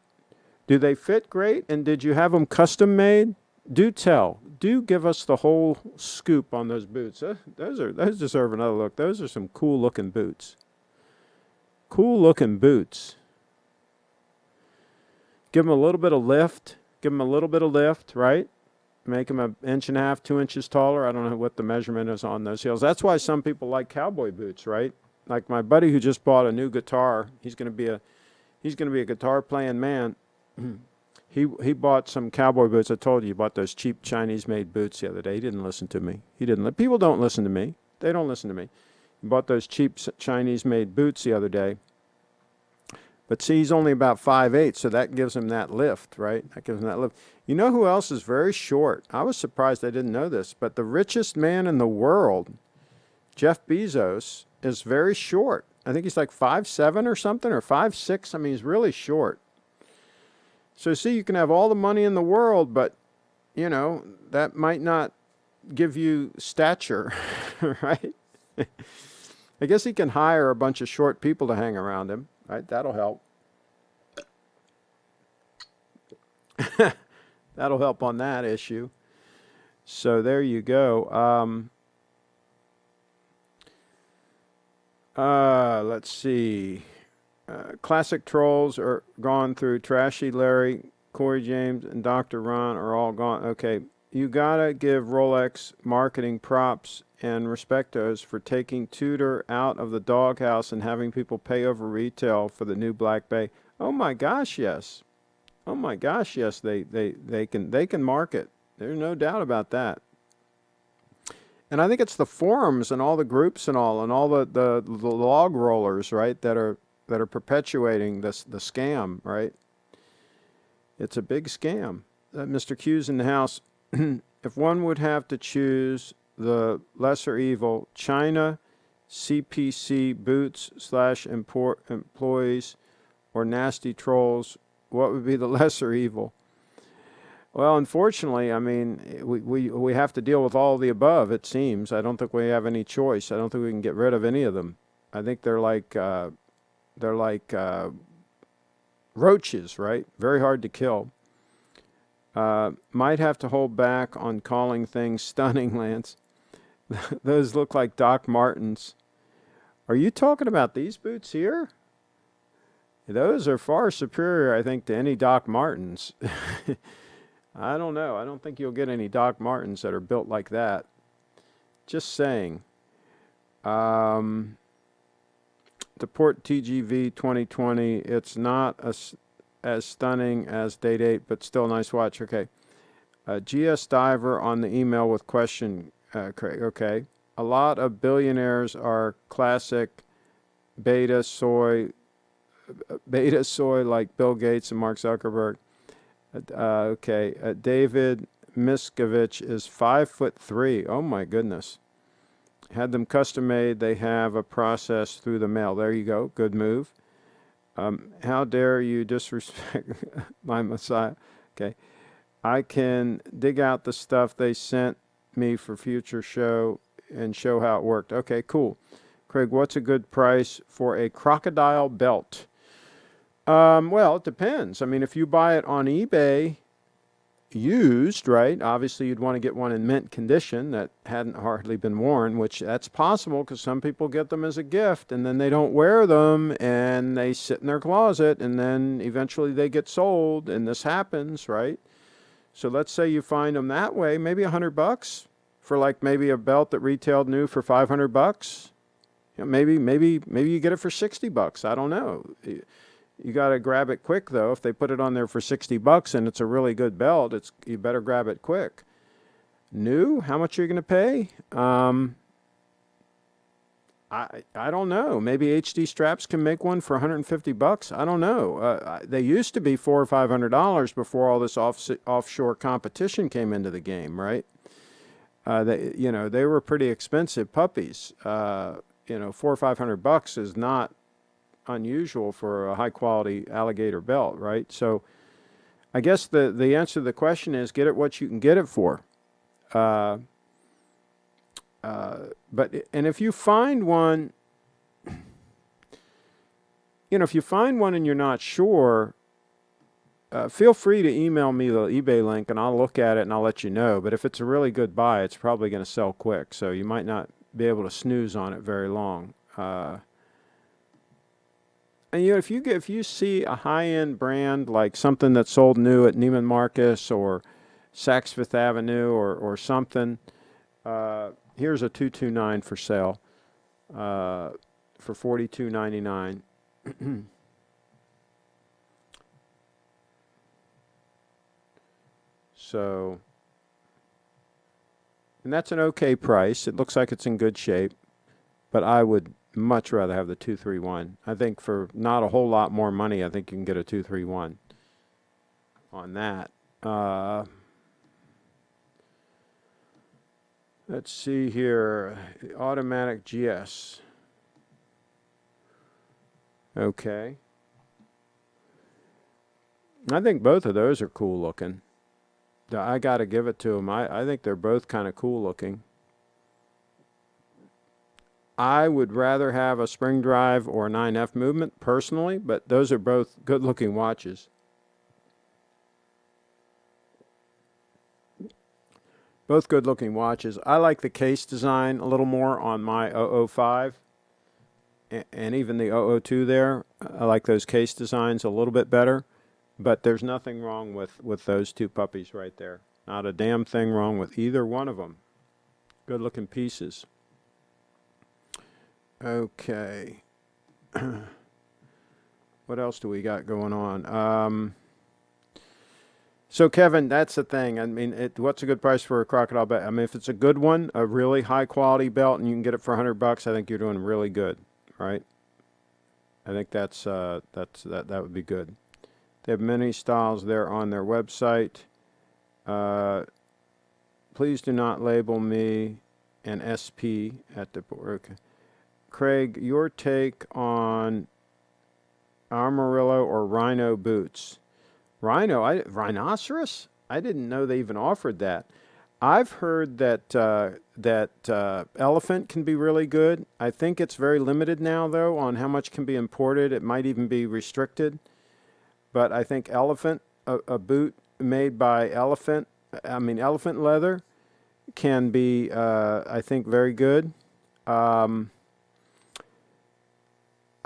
Do they fit great? And did you have them custom made? Do tell. Do give us the whole scoop on those boots. Those deserve another look. Those are some cool looking boots. Cool looking boots. Give them a little bit of lift. Give them a little bit of lift, right? Make them an inch and a half, 2 inches taller. I don't know what the measurement is on those heels. That's why some people like cowboy boots, right? Like my buddy who just bought a new guitar. He's going to be a guitar playing man. He bought some cowboy boots. I told you, he bought those cheap Chinese made boots the other day. He didn't listen to me. People don't listen to me. They don't listen to me. He bought those cheap Chinese made boots the other day. But see, he's only about 5'8", so that gives him that lift, right? That gives him that lift. You know who else is very short? I was surprised I didn't know this, but the richest man in the world, Jeff Bezos, is very short. I think he's like 5'7" or something, or 5'6". I mean, he's really short. So see, you can have all the money in the world, but, you know, that might not give you stature, right? I guess he can hire a bunch of short people to hang around him. Right, that'll help. That'll help on that issue. So there you go. Let's see. Classic trolls are gone through. Trashy Larry, Corey James, and Dr. Ron are all gone. Okay. you gotta give Rolex marketing props and respectos for taking Tudor out of the doghouse and having people pay over retail for the new Black Bay. Oh my gosh, yes. Oh my gosh, yes. They can market. There's no doubt about that. And I think it's the forums and all the groups and all the log rollers, right, that are perpetuating the scam, right? It's a big scam. Mr. Q's in the house. If one would have to choose the lesser evil, China, CPC boots / import employees, or nasty trolls, what would be the lesser evil? Well, unfortunately, I mean, we have to deal with all of the above, it seems. I don't think we have any choice. I don't think we can get rid of any of them. I think they're like roaches, right? Very hard to kill. Might have to hold back on calling things stunning, Lance. Those look like Doc Martens. Are you talking about these boots here? Those are far superior, I think, to any Doc Martens. I don't know. I don't think you'll get any Doc Martens that are built like that. Just saying. The Port TGV 2020, it's not as stunning as Date 8, but still a nice watch. Okay. GS Diver on the email with question, Craig. Okay. A lot of billionaires are classic beta soy like Bill Gates and Mark Zuckerberg. Okay. David Miskovich is 5'3". Oh my goodness. Had them custom made. They have a process through the mail. There you go. Good move. How dare you disrespect my Messiah? Okay. I can dig out the stuff they sent me for future show and show how it worked. Okay, cool. Craig, what's a good price for a crocodile belt? Well, it depends. I mean, if you buy it on eBay used, right? Obviously, you'd want to get one in mint condition that hadn't hardly been worn, which that's possible because some people get them as a gift and then they don't wear them and they sit in their closet and then eventually they get sold and this happens, right? So let's say you find them that way, maybe $100 for like maybe a belt that retailed new for $500. You know, maybe you get it for $60. I don't know. You got to grab it quick though. If they put it on there for $60 and it's a really good belt, you better grab it quick. New? How much are you going to pay? I don't know. Maybe HD Straps can make one for $150. I don't know. They used to be $400 or $500 before all this offshore competition came into the game, right? They were pretty expensive puppies. $400 or $500 is not unusual for a high quality alligator belt, right? So I guess the answer to the question is get it what you can get it for. And if you find one, if you find one and you're not sure, feel free to email me the eBay link and I'll look at it and I'll let you know. But if it's a really good buy, it's probably going to sell quick. So you might not be able to snooze on it very long. And if you see a high-end brand like something that's sold new at Neiman Marcus or Saks Fifth Avenue or something, here's a 229 for sale for $42.99. So, and that's an okay price. It looks like it's in good shape, but I would much rather have the 231. I think for not a whole lot more money, I think you can get a 231 on that. Let's see here. Automatic GS. Okay. I think both of those are cool looking. I got to give it to them. I think they're both kind of cool looking. I would rather have a spring drive or a 9F movement personally, but those are both good looking watches. Both good looking watches. I like the case design a little more on my 005 and even the 002 there. I like those case designs a little bit better, but there's nothing wrong with those two puppies right there. Not a damn thing wrong with either one of them. Good looking pieces. Okay. What else do we got going on? So Kevin, that's the thing. I mean, what's a good price for a crocodile belt? I mean, if it's a good one, a really high quality belt, and you can get it for $100, I think you're doing really good, right? I think that would be good. They have many styles there on their website. Please do not label me an SP at the board. Craig, your take on armadillo or rhino boots? Rhinoceros? I didn't know they even offered that. I've heard that elephant can be really good. I think it's very limited now, though, on how much can be imported. It might even be restricted. But I think elephant, a boot made by elephant leather, can be, I think, very good.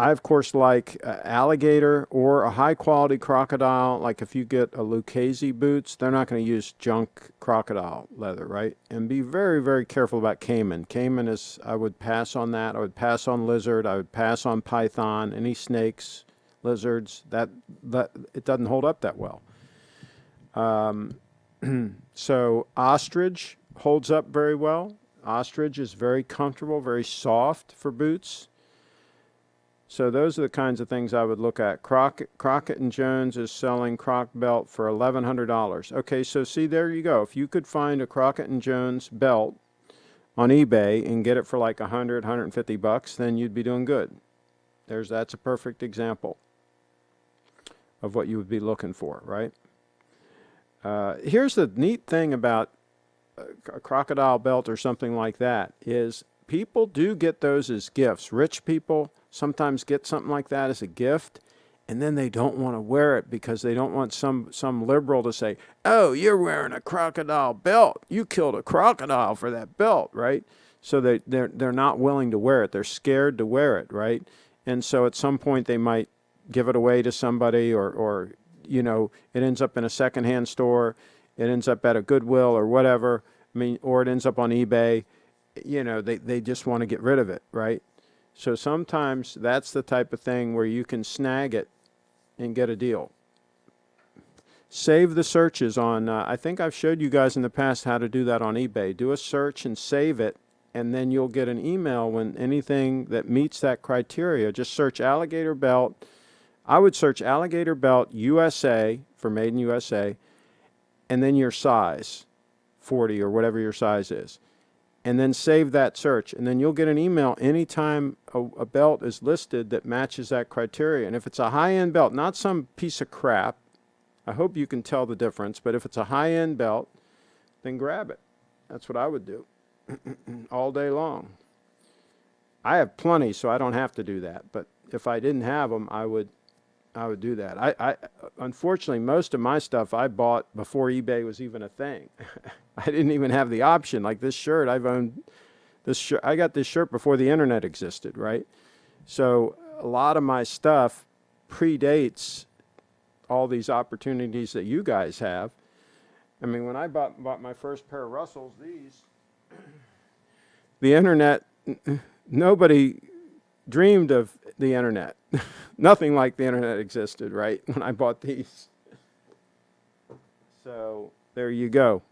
I, of course, like alligator or a high-quality crocodile. Like if you get a Lucchese boots, they're not going to use junk crocodile leather, right? And be very, very careful about caiman. Caiman is, I would pass on that. I would pass on lizard. I would pass on python, any snakes, lizards. That it doesn't hold up that well. So ostrich holds up very well. Ostrich is very comfortable, very soft for boots. So those are the kinds of things I would look at. Crockett & Jones is selling croc belt for $1,100. Okay, so see, there you go. If you could find a Crockett & Jones belt on eBay and get it for like $150, then you'd be doing good. That's a perfect example of what you would be looking for, right? Here's the neat thing about a crocodile belt or something like that is people do get those as gifts. Rich people sometimes get something like that as a gift, and then they don't want to wear it because they don't want some liberal to say, "Oh, you're wearing a crocodile belt. You killed a crocodile for that belt," right? So they're not willing to wear it. They're scared to wear it, right? And so at some point they might give it away to somebody, or it ends up in a secondhand store, it ends up at a Goodwill or whatever. I mean, or it ends up on eBay. They just want to get rid of it, right? So sometimes that's the type of thing where you can snag it and get a deal. Save the searches on, I think I've showed you guys in the past how to do that on eBay. Do a search and save it, and then you'll get an email when anything that meets that criteria. Just search alligator belt. I would search alligator belt USA for made in USA, and then your size, 40 or whatever your size is. And then save that search, and then you'll get an email anytime a belt is listed that matches that criteria. And if it's a high-end belt, not some piece of crap, I hope you can tell the difference, but if it's a high-end belt, then grab it. That's what I would do all day long. I have plenty, so I don't have to do that. But if I didn't have them, I would do that. I unfortunately, most of my stuff I bought before eBay was even a thing. I didn't even have the option. Like this shirt, I've owned this shirt. I got this shirt before the internet existed, right? So a lot of my stuff predates all these opportunities that you guys have. I mean, when I bought my first pair of Russells, the internet, nobody dreamed of the internet. Nothing like the internet existed, right, when I bought these. So there you go.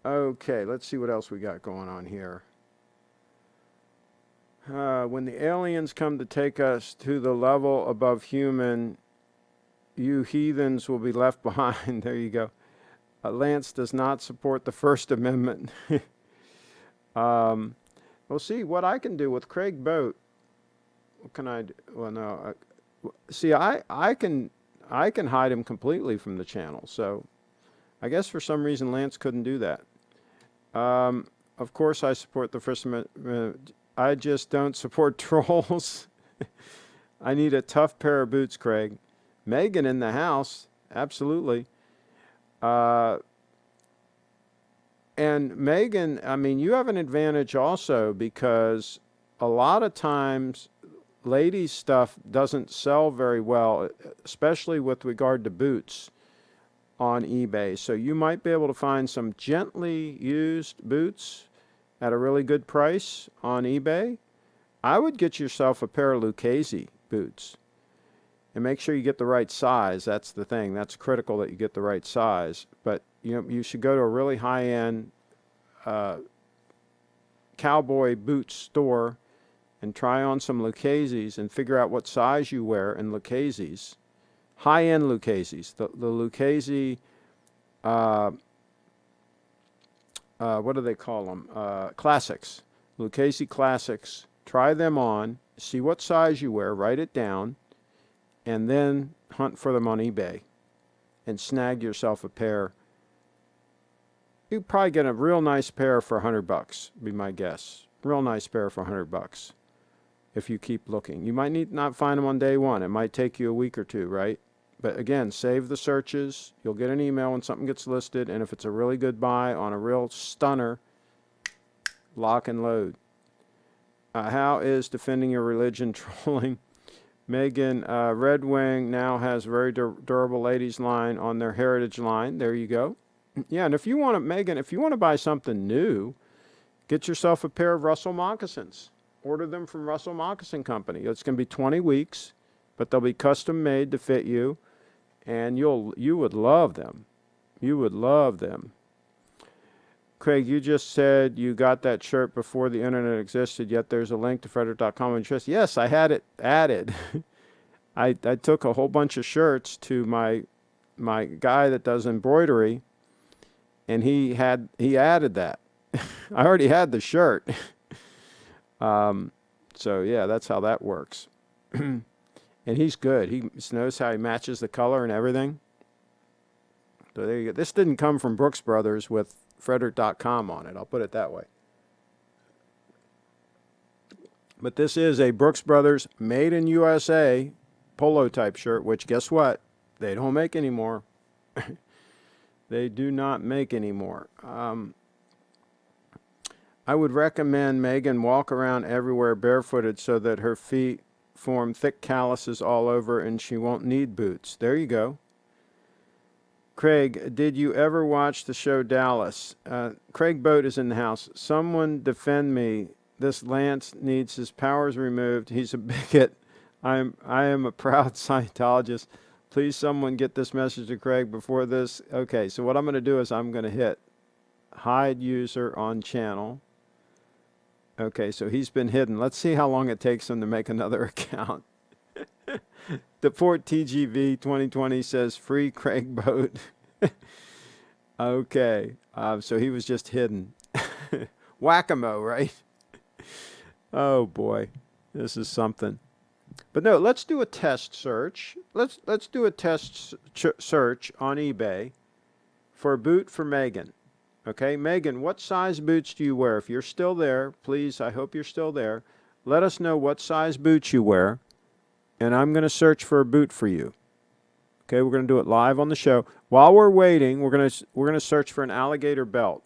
Okay, let's see what else we got going on here. When the aliens come to take us to the level above human, you heathens will be left behind. There you go. Lance does not support the First Amendment. We'll see what I can do with Craig Boat. What can I do? Well, no. See, I can hide him completely from the channel. So I guess for some reason Lance couldn't do that. Of course I support the First Amendment. I just don't support trolls. I need a tough pair of boots, Craig. Megan in the house. Absolutely. And Megan, I mean, you have an advantage also because a lot of times ladies' stuff doesn't sell very well, especially with regard to boots. on eBay. So you might be able to find some gently used boots at a really good price on eBay. I would get yourself a pair of Lucchese boots. And make sure you get the right size. That's the thing. That's critical that you get the right size. But you should go to a really high-end cowboy boot store and try on some Lucchese's and figure out what size you wear in Lucchese's. High-end Lucchese's. The Lucchese, what do they call them? Classics. Lucchese Classics. Try them on. See what size you wear. Write it down. And then hunt for them on eBay and snag yourself a pair. You probably get a real nice pair for $100, be my guess. Real nice pair for $100 if you keep looking. You might not find them on day one. It might take you a week or two, right? But again, save the searches. You'll get an email when something gets listed, and if it's a really good buy on a real stunner, lock and load. How is defending your religion trolling? Megan, Red Wing now has a very durable ladies line on their heritage line. There you go. Yeah, and if you want to, Megan, if you want to buy something new, get yourself a pair of Russell Moccasins. Order them from Russell Moccasin Company. It's going to be 20 weeks, but they'll be custom made to fit you, and you would love them. You would love them. Craig, you just said you got that shirt before the internet existed, yet there's a link to Frederick.com interest. Yes, I had it added. I took a whole bunch of shirts to my guy that does embroidery, and he added that. I already had the shirt. So yeah, that's how that works. And he's good. He knows how he matches the color and everything. So there you go. This didn't come from Brooks Brothers with Frederick.com on it. I'll put it that way. But this is a Brooks Brothers made in USA polo type shirt, which guess what? They don't make anymore. They do not make anymore. I would recommend Megan walk around everywhere barefooted so that her feet form thick calluses all over and she won't need boots. There you go. Craig, did you ever watch the show Dallas? Craig Boat is in the house. Someone defend me. This Lance needs his powers removed. He's a bigot. I am a proud Scientologist. Please someone get this message to Craig before this. Okay, so what I'm going to do is I'm going to hit hide user on channel. Okay, so he's been hidden. Let's see how long it takes him to make another account. The Port TGV 2020 says free Craig Boat. Okay, so he was just hidden. Whack-a-mole, right? Oh boy, this is something. But no, let's do a test search. Let's do a test search on eBay for a boot for Megan. Okay, Megan, what size boots do you wear? If you're still there, please, I hope you're still there. Let us know what size boots you wear, and I'm going to search for a boot for you. Okay, we're going to do it live on the show. While we're waiting, we're going to search for an alligator belt.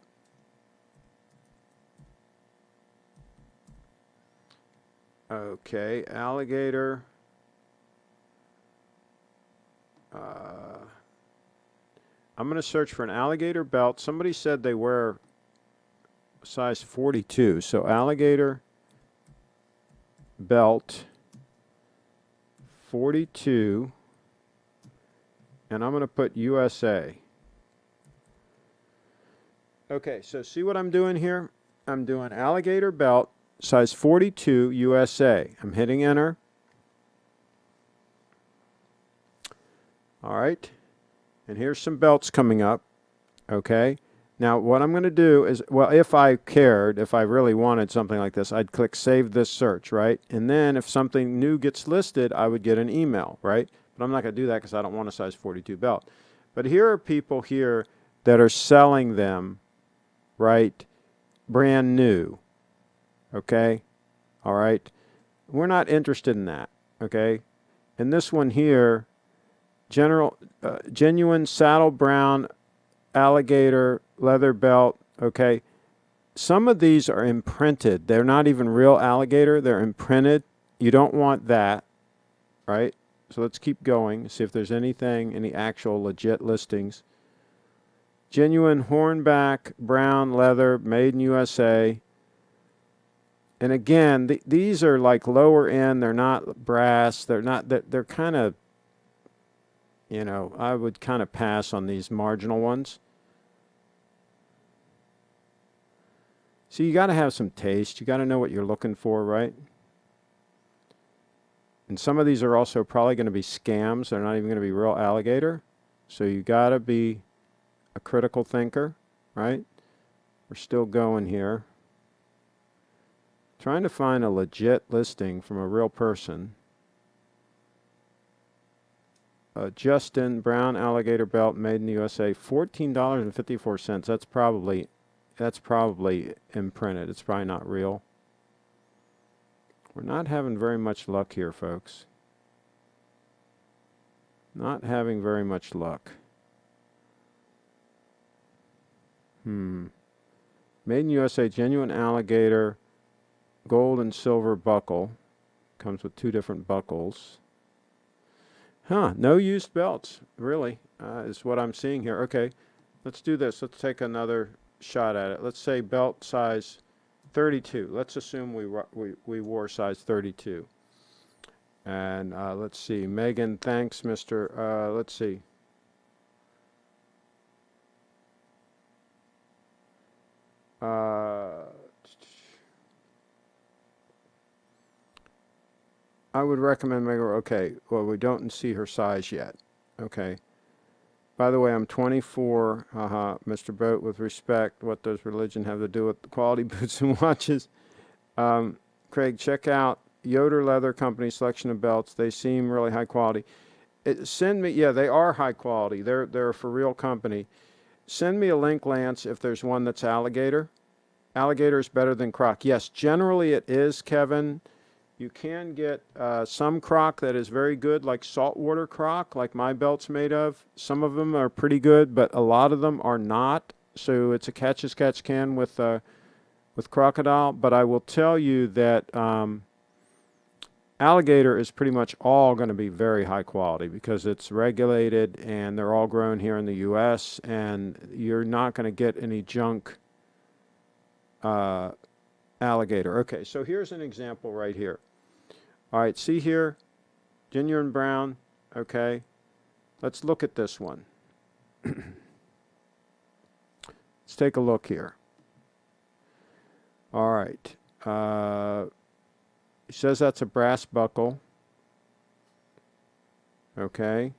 Okay, alligator. I'm going to search for an alligator belt. Somebody said they wear size 42. So alligator belt 42. And I'm going to put USA. Okay, so see what I'm doing here? I'm doing alligator belt size 42 USA. I'm hitting enter. All right. And here's some belts coming up. Okay. Now what I'm going to do is, well, if I cared, if I really wanted something like this, I'd click save this search, right? And then if something new gets listed, I would get an email, right? But I'm not going to do that because I don't want a size 42 belt. But here are people here that are selling them, right, brand new. Okay? All right? We're not interested in that. Okay? And this one here, genuine saddle brown alligator leather belt. Okay? Some of these are imprinted. They're not even real alligator. They're imprinted. You don't want that. Right? So let's keep going, see if there's anything, any actual legit listings. Genuine hornback, brown leather, made in USA. And again, these are like lower end. They're not brass. They're kind of, you know, I would kind of pass on these marginal ones. So you got to have some taste. You got to know what you're looking for, right? And some of these are also probably going to be scams. They're not even going to be real alligator. So you got to be a critical thinker, right? We're still going here. Trying to find a legit listing from a real person. Justin Brown alligator belt made in the USA, $14.54. That's probably imprinted. It's probably not real. We're not having very much luck here, folks. Not having very much luck. Made in USA, genuine alligator, gold and silver buckle. Comes with 2 different buckles. No used belts, really, is what I'm seeing here. Okay, let's do this. Let's take another shot at it. Let's say belt size 32. Let's assume we wore size 32. And let's see. Megan, thanks, Mr. Let's see. I would recommend Megan. Okay, well, we don't see her size yet. Okay. By the way, I'm 24. Mr. Boat, with respect, what does religion have to do with the quality boots and watches? Craig, check out Yoder Leather Company selection of belts. They seem really high quality. Yeah, they are high quality. They're a for real company. Send me a link, Lance, if there's one that's alligator. Alligator is better than croc. Yes, generally it is, Kevin. You can get some croc that is very good, like saltwater croc, like my belt's made of. Some of them are pretty good, but a lot of them are not. So it's a catch as catch can with crocodile. But I will tell you that alligator is pretty much all going to be very high quality because it's regulated and they're all grown here in the U.S. and you're not going to get any junk alligator. Okay, so here's an example right here. All right, see here, genuine brown. Okay, let's look at this one. Let's take a look here. All right. He says that's a brass buckle. Okay.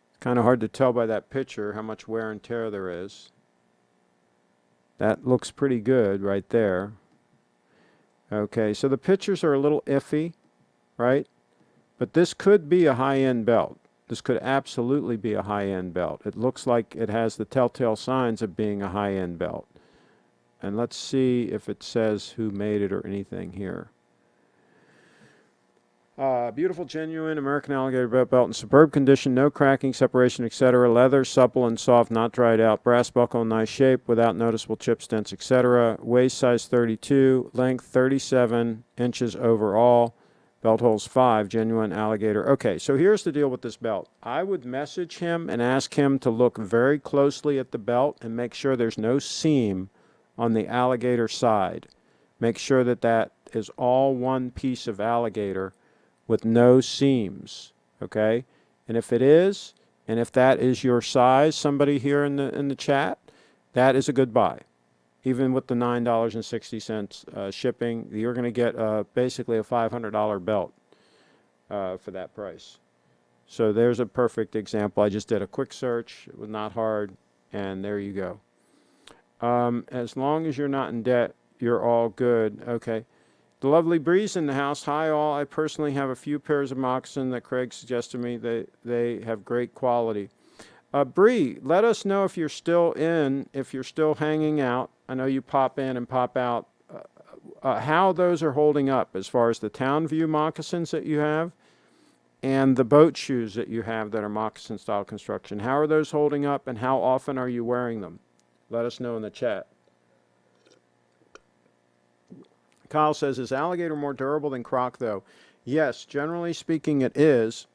It's kind of hard to tell by that picture how much wear and tear there is. That looks pretty good right there. Okay, so the pictures are a little iffy, right? But this could be a high-end belt. This could absolutely be a high-end belt. It looks like it has the telltale signs of being a high-end belt. And let's see if it says who made it or anything here. Beautiful, genuine American alligator belt in superb condition, no cracking, separation, etc. Leather, supple and soft, not dried out. Brass buckle, nice shape, without noticeable chip dents, etc. Waist size 32, length 37 inches overall. Belt holes 5, genuine alligator. Okay, so here's the deal with this belt. I would message him and ask him to look very closely at the belt and make sure there's no seam on the alligator side. Make sure that that is all one piece of alligator with no seams, okay? And if it is, and if that is your size, somebody here in the chat, that is a good buy. Even with the $9.60 shipping, you're going to get basically a $500 belt for that price. So there's a perfect example. I just did a quick search. It was not hard, and there you go. As long as you're not in debt, you're all good. Okay. The lovely Breeze in the house. Hi, all. I personally have a few pairs of moccasin that Craig suggested me. They have great quality. Bree, let us know if you're still in, if you're still hanging out. I know you pop in and pop out. How those are holding up as far as the Town View moccasins that you have and the boat shoes that you have that are moccasin style construction. How are those holding up and how often are you wearing them? Let us know in the chat. Kyle says, is alligator more durable than croc, though? Yes, generally speaking, it is.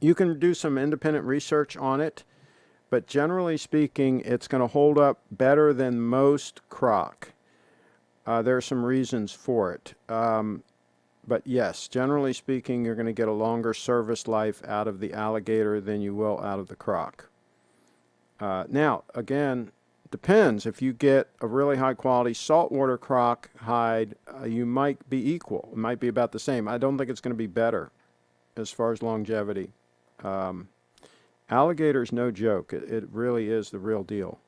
You can do some independent research on it. but generally speaking, it's going to hold up better than most croc. There are some reasons for it. But yes, generally speaking, you're going to get a longer service life out of the alligator than you will out of the croc. Now, again, depends. If you get a really high quality saltwater croc hide, you might be equal. It might be about the same. I don't think it's going to be better as far as longevity. Alligator's no joke. It really is the real deal.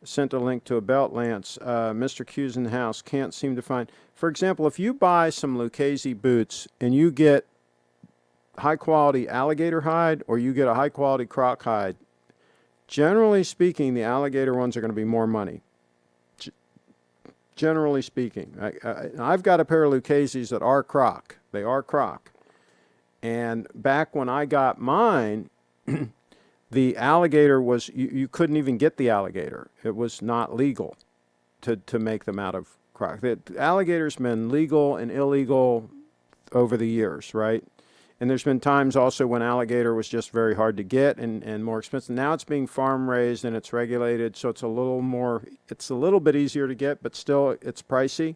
Sent a link to a belt, Lance. Mr. Q's in the house. Can't seem to find. For example, if you buy some Lucchese boots and you get high quality alligator hide or you get a high quality croc hide, generally speaking, the alligator ones are going to be more money. Generally speaking. I've got a pair of Lucchese's that are croc. They are croc. And back when I got mine, the alligator was, you couldn't even get the alligator. It was not legal to make them out of croc. The alligator's been legal and illegal over the years, right? And there's been times also when alligator was just very hard to get and more expensive. Now it's being farm raised and it's regulated, so it's a little bit easier to get, but still it's pricey.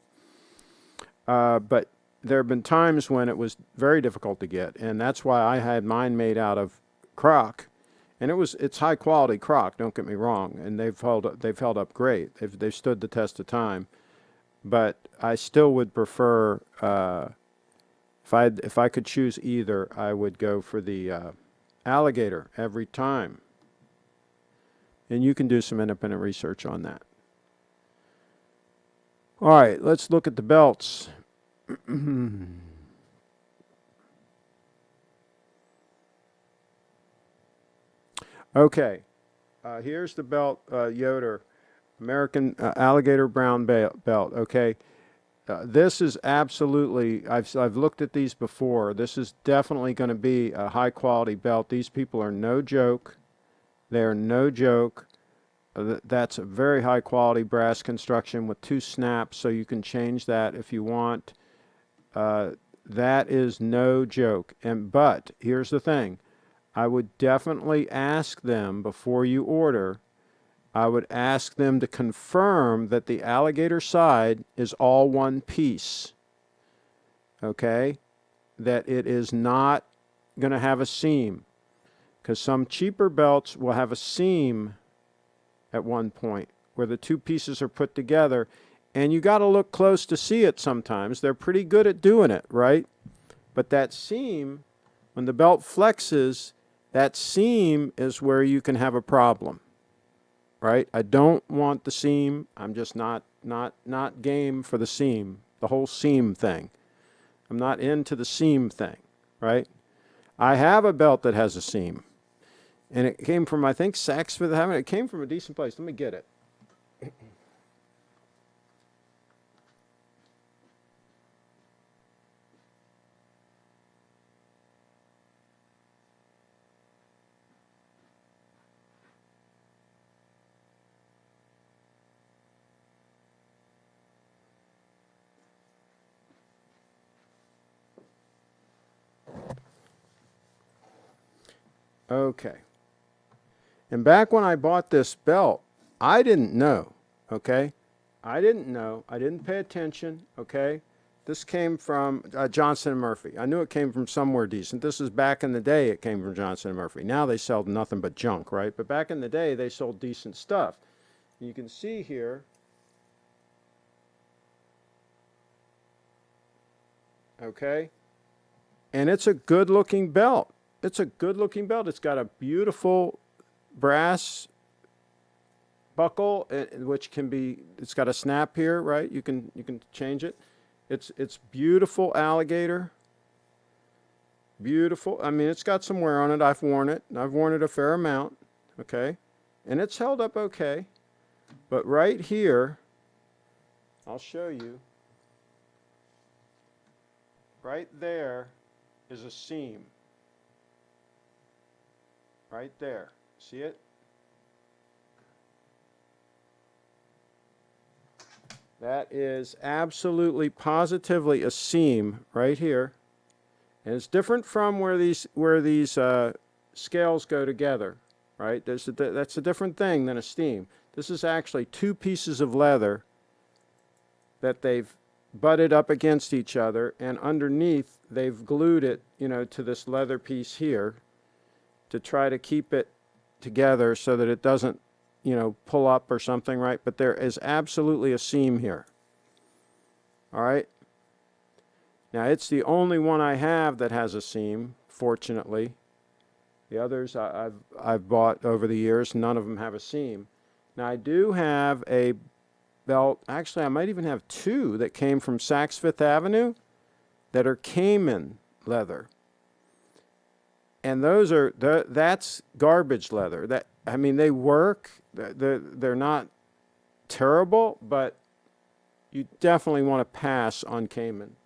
But there have been times when it was very difficult to get, and that's why I had mine made out of croc. And it's high quality croc, don't get me wrong, and they've held up great. They've stood the test of time. But I still would prefer, if I could choose either, I would go for the alligator every time. And you can do some independent research on that. All right, let's look at the belts. Okay, here's the belt, Yoder, American alligator brown belt. Okay, this is absolutely. I've looked at these before. This is definitely going to be a high quality belt. These people are no joke. They're no joke. That's a very high quality brass construction with 2 snaps, so you can change that if you want. That is no joke. But here's the thing. I would definitely ask them before you order, I would ask them to confirm that the alligator side is all one piece. Okay? That it is not going to have a seam. Because some cheaper belts will have a seam at one point where the 2 pieces are put together. And you got to look close to see it sometimes. They're pretty good at doing it, right? But that seam, when the belt flexes, that seam is where you can have a problem, right? I don't want the seam. I'm just not game for the seam, the whole seam thing. I'm not into the seam thing, right? I have a belt that has a seam, and it came from, I think, Saks Fifth Avenue. It came from a decent place. Let me get it. Okay. And back when I bought this belt, I didn't know, okay? I didn't know. I didn't pay attention, okay? This came from Johnson & Murphy. I knew it came from somewhere decent. This is back in the day it came from Johnson & Murphy. Now they sell nothing but junk, right? But back in the day, they sold decent stuff. And you can see here, okay? And it's a good-looking belt. It's a good-looking belt. It's got a beautiful brass buckle, which can be. It's got a snap here, right? You can change it. It's beautiful alligator. Beautiful. I mean, it's got some wear on it. I've worn it. I've worn it a fair amount. Okay, and it's held up okay. But right here, I'll show you. Right there is a seam. Right there. See it? That is absolutely positively a seam right here. And it's different from where these scales go together, right? That's a different thing than a steam. This is actually two pieces of leather that they've butted up against each other, and underneath they've glued it, to this leather piece here to try to keep it together so that it doesn't, pull up or something, right? But there is absolutely a seam here. All right? Now, it's the only one I have that has a seam, fortunately. The others I've bought over the years, none of them have a seam. Now, I do have a belt, actually I might even have two that came from Saks Fifth Avenue that are caiman leather. And that's garbage leather. They work. They're not terrible, but you definitely want to pass on caiman.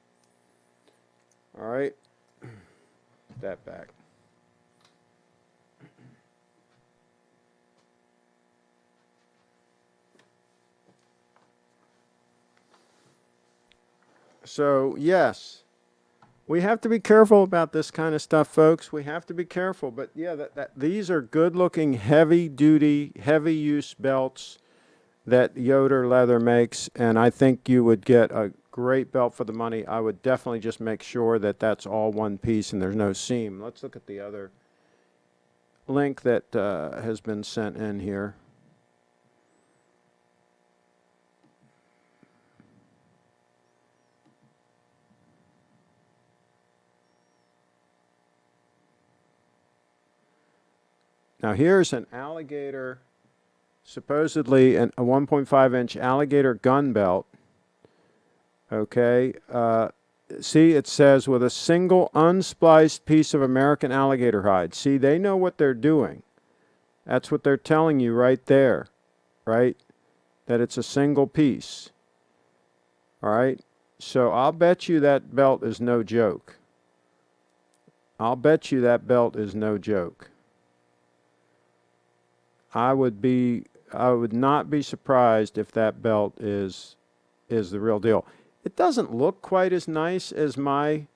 All right, put that back. So, yes, we have to be careful about this kind of stuff, folks. We have to be careful. But, yeah, these are good-looking, heavy-duty, heavy-use belts that Yoder Leather makes, and I think you would get a great belt for the money. I would definitely just make sure that that's all one piece and there's no seam. Let's look at the other link that has been sent in here. Now here's an alligator, supposedly a 1.5-inch alligator gun belt. Okay, see, it says with a single unspliced piece of American alligator hide. See, they know what they're doing. That's what they're telling you right there, right? That it's a single piece. All right, so I'll bet you that belt is no joke. I'll bet you that belt is no joke. I would not be surprised if that belt is the real deal. It doesn't look quite as nice as my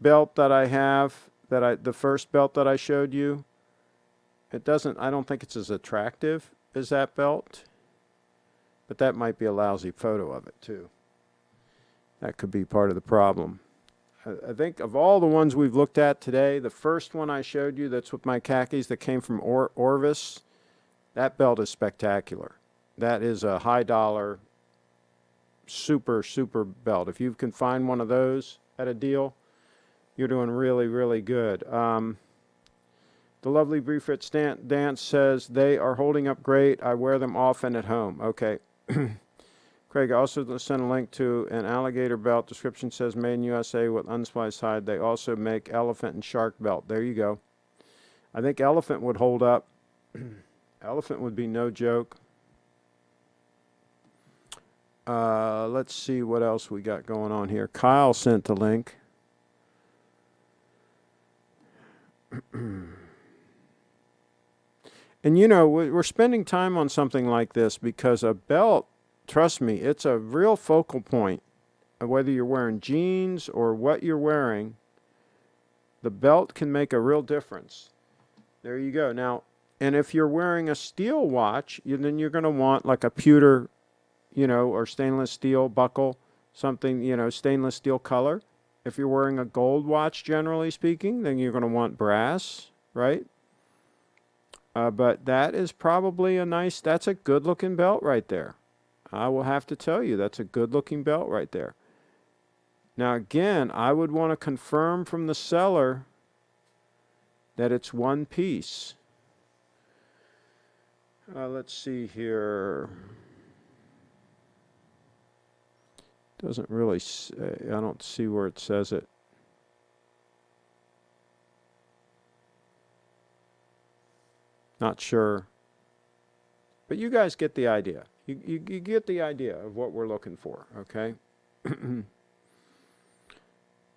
belt that I have, the first belt that I showed you. I don't think it's as attractive as that belt, but that might be a lousy photo of it too. That could be part of the problem. I think of all the ones we've looked at today, the first one I showed you that's with my khakis that came from Orvis, that belt is spectacular. That is a high dollar, super, super belt. If you can find one of those at a deal, you're doing really, really good. The lovely Briefit Dance says, they are holding up great. I wear them often at home. Okay. Craig, I also sent a link to an alligator belt. Description says made in USA with unspliced hide. They also make elephant and shark belt. There you go. I think elephant would hold up. Elephant would be no joke. Let's see what else we got going on here. Kyle sent the link. And we're spending time on something like this because a belt, trust me, it's a real focal point. Whether you're wearing jeans or what you're wearing, the belt can make a real difference. There you go. Now, and if you're wearing a steel watch, then you're going to want like a pewter, or stainless steel buckle, something, stainless steel color. If you're wearing a gold watch, generally speaking, then you're going to want brass, right? But that is probably that's a good looking belt right there. I will have to tell you, that's a good looking belt right there. Now again, I would want to confirm from the seller that it's one piece. Let's see here. Doesn't really say, I don't see where it says it. Not sure. But you guys get the idea. You get the idea of what we're looking for, okay?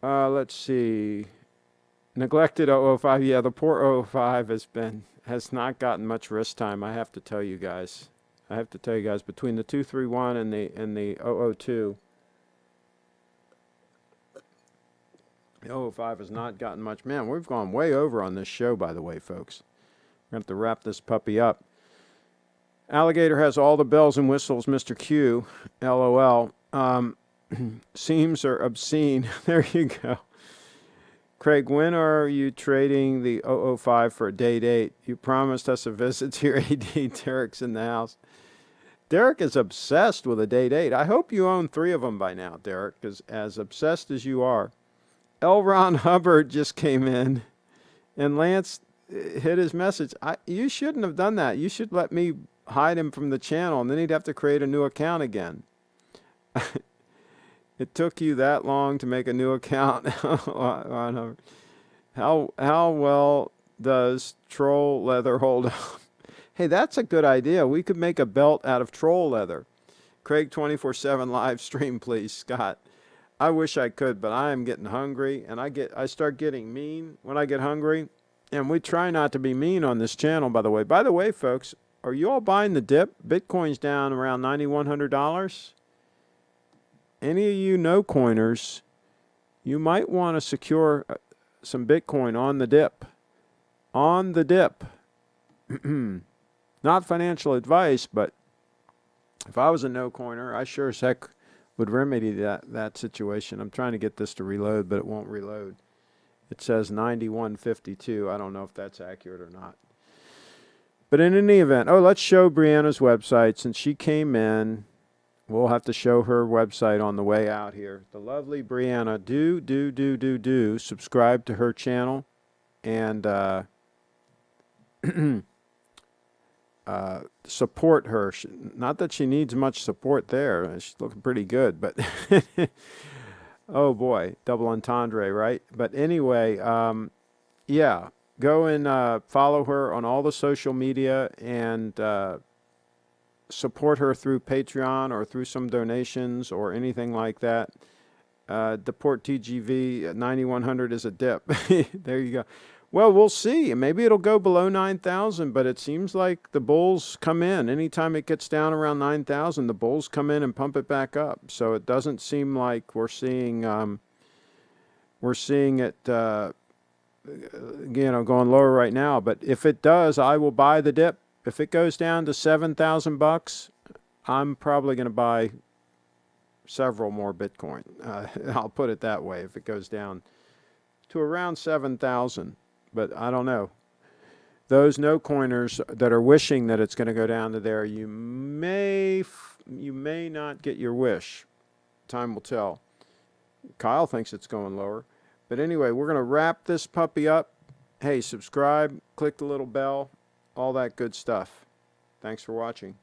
Let's see. Neglected 005. Yeah, the poor 005 has not gotten much wrist time, I have to tell you guys. Between the 231 and the 002. The 005 has not gotten much. Man, we've gone way over on this show, by the way, folks. We're going to have to wrap this puppy up. Alligator has all the bells and whistles, Mr. Q. LOL. Seams are obscene. There you go. Craig, when are you trading the 005 for a date 8? You promised us a visit to your AD. Derek's in the house. Derek is obsessed with a date 8. I hope you own 3 of them by now, Derek, because as obsessed as you are. L. Ron Hubbard just came in, and Lance hit his message. You shouldn't have done that. You should let me hide him from the channel, and then he'd have to create a new account again. It took you that long to make a new account. How well does troll leather hold up? Hey, that's a good idea. We could make a belt out of troll leather. Craig 24/7 live stream, please, Scott. I wish I could, but I am getting hungry, and I start getting mean when I get hungry. And we try not to be mean on this channel, by the way. By the way, folks, are you all buying the dip? Bitcoin's down around $9,100. Any of you no-coiners, you might want to secure some Bitcoin on the dip. On the dip. Not financial advice, but if I was a no-coiner, I sure as heck would remedy that situation. I'm trying to get this to reload, but it won't reload. It says 9152. I don't know if that's accurate or not. But in any event, let's show Brianna's website. Since she came in, we'll have to show her website on the way out here. The lovely Brianna. Do subscribe to her channel and support her. Not that she needs much support there. She's looking pretty good, but oh boy, double entendre, right? But anyway, yeah, go and follow her on all the social media and support her through Patreon or through some donations or anything like that. Deport TGV 9100 is a dip. There you go. Well, we'll see. Maybe it'll go below 9,000, but it seems like the bulls come in. Anytime it gets down around 9,000, the bulls come in and pump it back up. So it doesn't seem like we're seeing it going lower right now. But if it does, I will buy the dip. If it goes down to $7,000, I'm probably going to buy several more Bitcoin. I'll put it that way. If it goes down to around 7,000. But I don't know. Those no-coiners that are wishing that it's going to go down to there, you may not get your wish. Time will tell. Kyle thinks it's going lower. But anyway, we're going to wrap this puppy up. Hey, subscribe, click the little bell, all that good stuff. Thanks for watching.